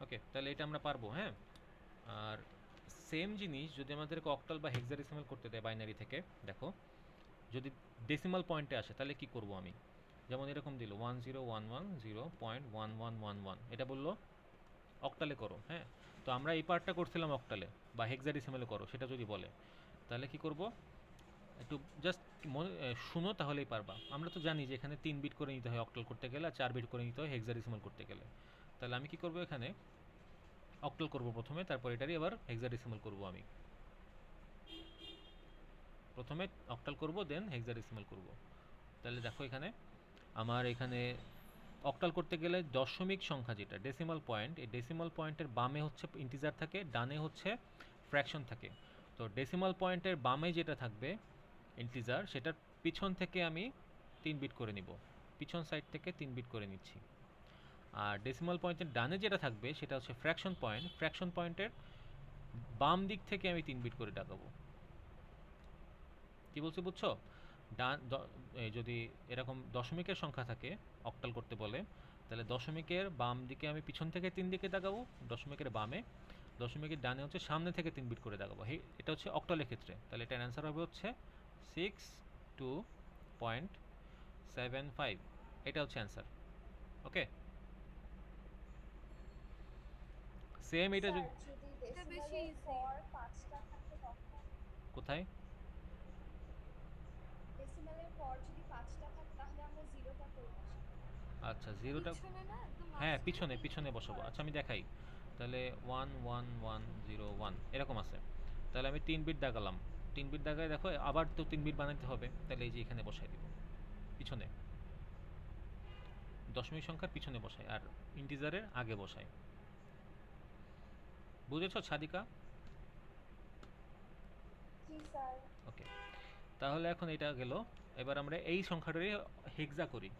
ওকে তাহলে এটা আমরা পারবো। হ্যাঁ, আর সেম জিনিস যদি আমাদেরকে অক্টাল বা হেক্সাডেসিমাল করতে দেয় বাইনারি থেকে, দেখো যদি ডেসিমাল পয়েন্টে আসে তাহলে কি করব আমি। যেমন এরকম দিল 101110.1111, এটা বললো অক্টালে করো। হ্যাঁ, তো আমরা এই পার্টটা করছিলাম অক্টালে, বা হেক্সাডেসিমালে করো সেটা যদি বলে, তাহলে কি করব, একটু জাস্ট শুনো তাহলেই পারবা। আমরা তো জানি যে এখানে 3 বিট করে নিতে হয় অক্টাল করতে গেলে, আর 4 বিট করে নিতে হয় হেক্সাডেসিমাল করতে গেলে। তাহলে আমি কি করব, এখানে অক্টাল করব প্রথমে, তারপর এটারই আবার হেক্সাডেসিমাল করব আমি। প্রথমে অক্টাল করব, দেন হেক্সাডেসিমাল করব। তাহলে দেখো এখানে আমার এখানে অক্টাল করতে গেলে দশমিক সংখ্যা যেটা ডেসিমাল পয়েন্ট, এই ডেসিমাল পয়েন্টের বামে হচ্ছে ইন্টিজার থাকে, ডানে হচ্ছে ফ্র্যাকশন থাকে। তো ডেসিমাল পয়েন্টের বামে যেটা থাকবে ইন্টিজার, সেটার পিছন থেকে আমি 3 বিট করে নিব, পিছন সাইড থেকে 3 বিট করে নিচ্ছি। আর ডেসিমাল পয়েন্টের ডানে যেটা থাকবে সেটা হচ্ছে ফ্র্যাকশন পয়েন্ট। ফ্র্যাকশন পয়েন্টের বাম দিক থেকে আমি 3 বিট করে ডাকাবো। কি বলছি বুঝছো? যদি এরকম দশমিকের সংখ্যা থাকে অক্টাল করতে বলে, তাহলে দশমিকের বাম দিকে আমি পিছন থেকে 3 দিকে দাগাবো, দশমিকের বামে, দশমিকের ডানে হচ্ছে সামনে থেকে 3 বিট করে দাগাবো। এটা হচ্ছে অক্টালের ক্ষেত্রে। তাহলে এটার অ্যান্সার হবে হচ্ছে 62.75। এটা হচ্ছে অ্যান্সার। ওকে, সেম এটা স্যার যদি যদি এটা বেশি ডেসিমালের easy। পর 5টা থাকে তখন? কোথায়? ডেসিমালের পর যদি 5টা থাকে তাহলে আমরা 0টা করে বসাবো। আচ্ছা, জিরোটা পিছনে না একদম হ্যাঁ মাঝখানে পিছনে তিনটে পিছনে বসাবো। করা আচ্ছা আছে। আমি দেখাই। তাহলে 1 1 1 0 1 এরকম আছে। তাহলে আমি 3 বিট দাগালাম, 3 বিট দাগায় দেখো আবার তো 3 বিট বানাইতে হবে, তাহলে এই যে এখানে বসাই দিব পিছনে, দশমিক সংখ্যার পিছনে বসাই আর ইন্টিজারের আগে বসাই। বুঝেছো সাদিকা? জি স্যার। ওকে, তাহলে এখন এটা গেল। এবার আমরা এই সংখ্যাটারই হেক্সা করি।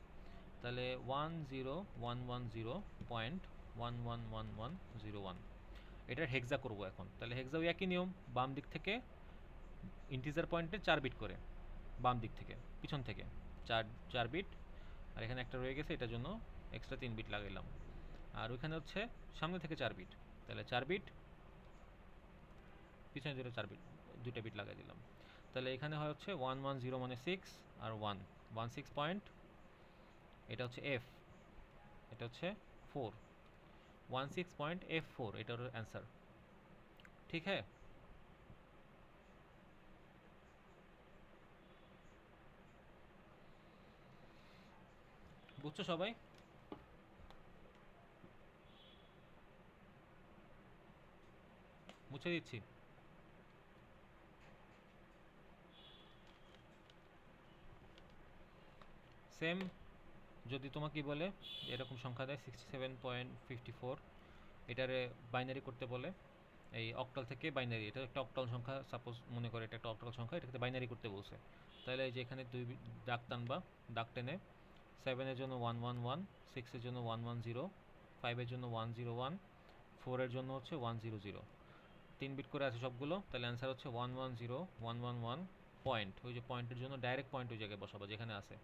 তাহলে 10.110.111101 এটার হেক্সা করব এখন। তাহলে হেক্সাও একই নিয়ম, বাম দিক থেকে ইন্টিজার পয়েন্টে 4 বিট করে, বাম দিক থেকে পিছন থেকে 4 বিট, আর এখানে একটা রয়ে গেছে, এটার জন্য এক্সট্রা 3 বিট লাগাইলাম। আর ওইখানে হচ্ছে সামনে থেকে 4 বিট, তাহলে 4 বিট, পিছনে যেটা 4 বিট, 2টা বিট লাগাই দিলাম। তাহলে এখানে হয় হচ্ছে 110 মানে 6 আর 16 পয়েন্ট, এটা হচ্ছে এফ, এটা হচ্ছে 4, 16.F4 এটার অ্যান্সার। ঠিক হ্যাঁ? বুঝছো সবাই? মুছে দিচ্ছি। সেম যদি তোমাকে বলে এরকম সংখ্যা দেয় 67.54, এটারে বাইনারি করতে বলে, এই অক্টাল থেকে বাইনারি, এটা একটা অক্টাল সংখ্যা, সাপোজ মনে করে এটা একটা অক্টাল সংখ্যা, এটাকে বাইনারি করতে বলছে। তাহলে এই যে এখানে দাগ টানবা, দাগ টেনে 7-এর জন্য 111, 6-এর জন্য 110, 5-এর জন্য 101, 4-এর জন্য হচ্ছে 100, 3 বিট করে আছে সবগুলো। তাহলে অ্যান্সার হচ্ছে 110111 পয়েন্ট। ওই যে পয়েন্টের জন্য ডাইরেক্ট পয়েন্ট ওই জায়গায় বসাবো যেখানে আছে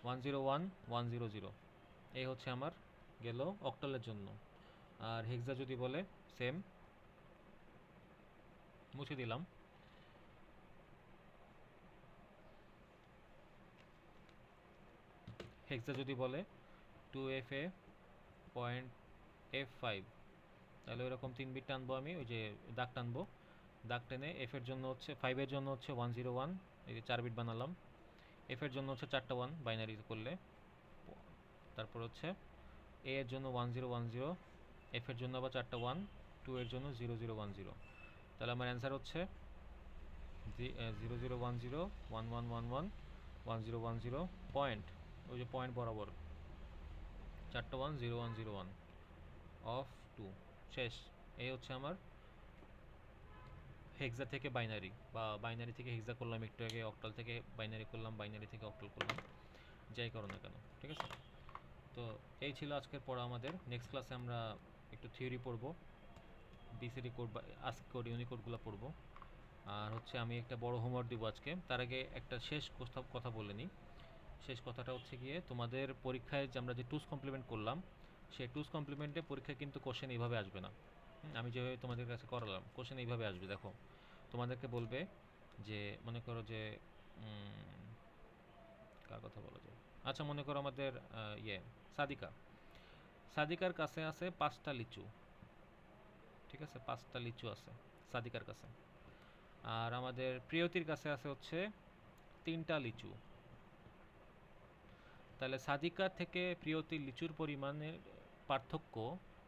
101100। এই হচ্ছে আমার গেল অক্টালের জন্য। আর হেক্সা যদি বলে সেম, মুছে দিলাম। হেক্সা যদি বলে 2FA পয়েন্ট F5, তাহলে ওইরকম 3 বিট টানবো আমি, ওই যে দাগ টানবো, দাগ টেনে এফ এর জন্য হচ্ছে 5-এর জন্য হচ্ছে 101, এই যে 4 বিট বানালাম, এফ এর জন্য হচ্ছে 4টা 1 বাইনারি করলে, তারপর হচ্ছে এ এর জন্য 1010, এফ এর জন্য আবার 4টা 1, 2 এর জন্য 0010। তাহলে আমার অ্যান্সার হচ্ছে 0010 1111 1010 পয়েন্ট, ওই যে পয়েন্ট বরাবর 4টা 1 0101 অফ 2 শেষ। এই হচ্ছে আমার হেক্সা থেকে বাইনারি, বা বাইনারি থেকে হেক্সা করলাম একটু আগে, অক্টাল থেকে বাইনারি করলাম, বাইনারি থেকে অক্টাল করলাম, যাই করো না কেন। ঠিক আছে? তো এই ছিল আজকের পড়া আমাদের। নেক্সট ক্লাসে আমরা একটু থিওরি পড়ব, বিসিডি কোড বা আস্ক কোড, ইউনিকোডগুলো পড়ব। আর হচ্ছে আমি একটা বড় হোমওয়ার্ক দিব আজকে। তার আগে একটা শেষ কথা বলে নিই। শেষ কথাটা হচ্ছে গিয়ে, তোমাদের পরীক্ষায় যে আমরা যে টুস কমপ্লিমেন্ট করলাম, সেই টুস কমপ্লিমেন্টে পরীক্ষায় কিন্তু কোশ্চেন এইভাবে আসবে না। আমি যেভাবে তোমাদের কাছে করালাম, কোশ্চেন এইভাবে আসবে। দেখো, তোমাদেরকে বলবে যে, মনে করো যে কার কথা বলা যায়, আচ্ছা মনে করো আমাদের সাদিকা, সাদিকার কাছে আছে 5টা লিচু। ঠিক আছে, 5টা লিচু আছে সাদিকার কাছে। আর আমাদের প্রিয়তির কাছে আছে হচ্ছে 3টা লিচু। তাহলে সাদিকা থেকে প্রিয়তির লিচুর পরিমাণের পার্থক্য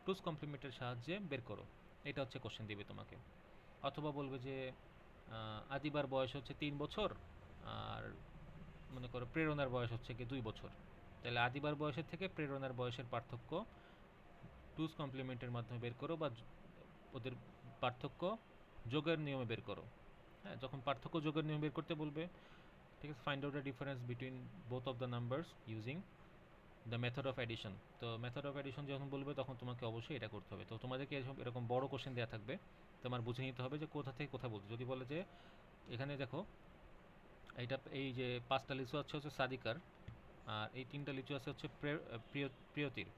টুস কমপ্লিমেন্টের সাহায্যে বের করো। এটা হচ্ছে কোশ্চেন দিবে তোমাকে। অথবা বলবে যে আদিবার বয়স হচ্ছে 3 বছর, আর মনে করো প্রেরণার বয়স হচ্ছে কি 2 বছর। তাহলে আদিবার বয়সের থেকে প্রেরণার বয়সের পার্থক্য টুস কমপ্লিমেন্টের মাধ্যমে বের করো, বা ওদের পার্থক্য যোগের নিয়মে বের করো। হ্যাঁ, যখন পার্থক্য যোগের নিয়মে বের করতে বলবে, ঠিক আছে, find out the difference between both of the numbers using the method of addition. তো মেথড অফ অ্যাডিশন যখন বলবে তখন তোমাকে অবশ্যই এটা করতে হবে। তো তোমাদেরকে এরকম বড় কোশ্চেন দেওয়া থাকবে, তোমার বুঝে নিতে হবে যে কোথা থেকে কোথা বলতে। যদি বলে যে এখানে দেখো এইটা, এই যে 5টা লিচু আছে হচ্ছে সাদিকার, আর এই 3টা লিচু আছে হচ্ছে প্রিয়তির।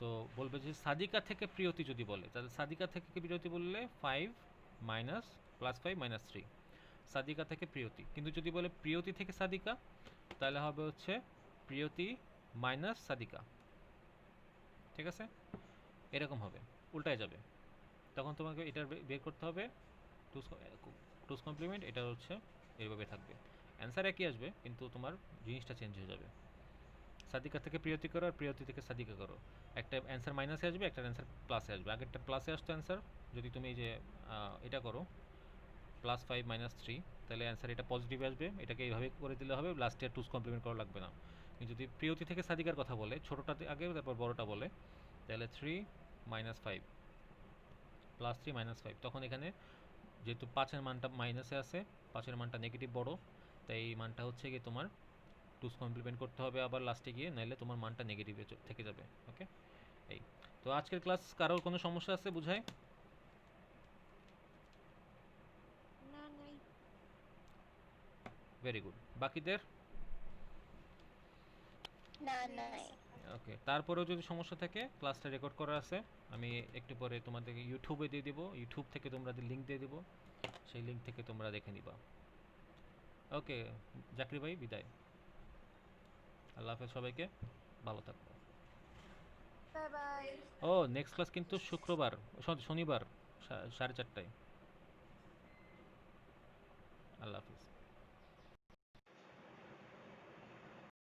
তো বলবে যে সাদিকা থেকে প্রিয়তি যদি বলে, তাহলে সাদিকা থেকে প্রিয়তি বললে 5 মাইনাস +5 -3 সাদিকা থেকে প্রিয়তি। কিন্তু যদি বলে প্রিয়তি থেকে সাদিকা, তাহলে হবে হচ্ছে প্রিয়তি মাইনাস সাদিকা। ঠিক আছে, এরকম হবে, উল্টায় যাবে। তখন তোমাকে এটা বের করতে হবে টুস কমপ্লিমেন্ট, এটা হচ্ছে এইভাবে থাকবে, অ্যান্সার একই আসবে কিন্তু তোমার জিনিসটা চেঞ্জ হয়ে যাবে। সাদিকা থেকে প্রিয়তি করো আর প্রিয়তি থেকে সাদিকা করো, একটা অ্যান্সার মাইনাসে আসবে, একটা অ্যান্সার প্লাসে আসবে। আগেরটা প্লাসে আসতো অ্যান্সার, যদি তুমি এই যে এটা করো +5 -3, তাহলে অ্যান্সার এটা পজিটিভ আসবে। এটাকে এইভাবে করে দিলে হবে, লাস্টে আর টুস কমপ্লিমেন্ট করা লাগবে না। কিন্তু যদি প্রিয়তি থেকে সাদিকার কথা বলে, ছোটোটাতে আগে তারপর বড়টা বলে, তাহলে 3 - 5 +3 -5, তখন এখানে যেহেতু 5-এর মানটা মাইনাসে আছে, 5-এর মানটা নেগেটিভ বড়, তাই এই মানটা হচ্ছে গিয়ে তোমার টুস কমপ্লিমেন্ট করতে হবে আবার লাস্টে গিয়ে, নাহলে তোমার মানটা নেগেটিভে থেকে যাবে। ওকে, এই তো আজকের ক্লাস। কারোর কোনো সমস্যা আছে বুঝায়? না নাই। Very good. বাকিদের? না নেই নাই। স্যার। ওকে, তারপরেও যদি সমস্যা থাকে, ক্লাসটা রেকর্ড করা আছে, আমি একটু পরে তোমাদেরকে ইউটিউবে দিয়ে দিব, ইউটিউব থেকে তোমরা লিঙ্ক দিয়ে দিব, সেই লিঙ্ক থেকে তোমরা দেখে নিবা। ওকে, জাকরি ভাই বিদায়। আল্লাহ হাফেজ সবাইকে, ভালো থাকবো। Bye bye. ও, নেক্সট ক্লাস কিন্তু শুক্রবার, শনিবার 4:30টায়। আল্লাহ হাফেজ।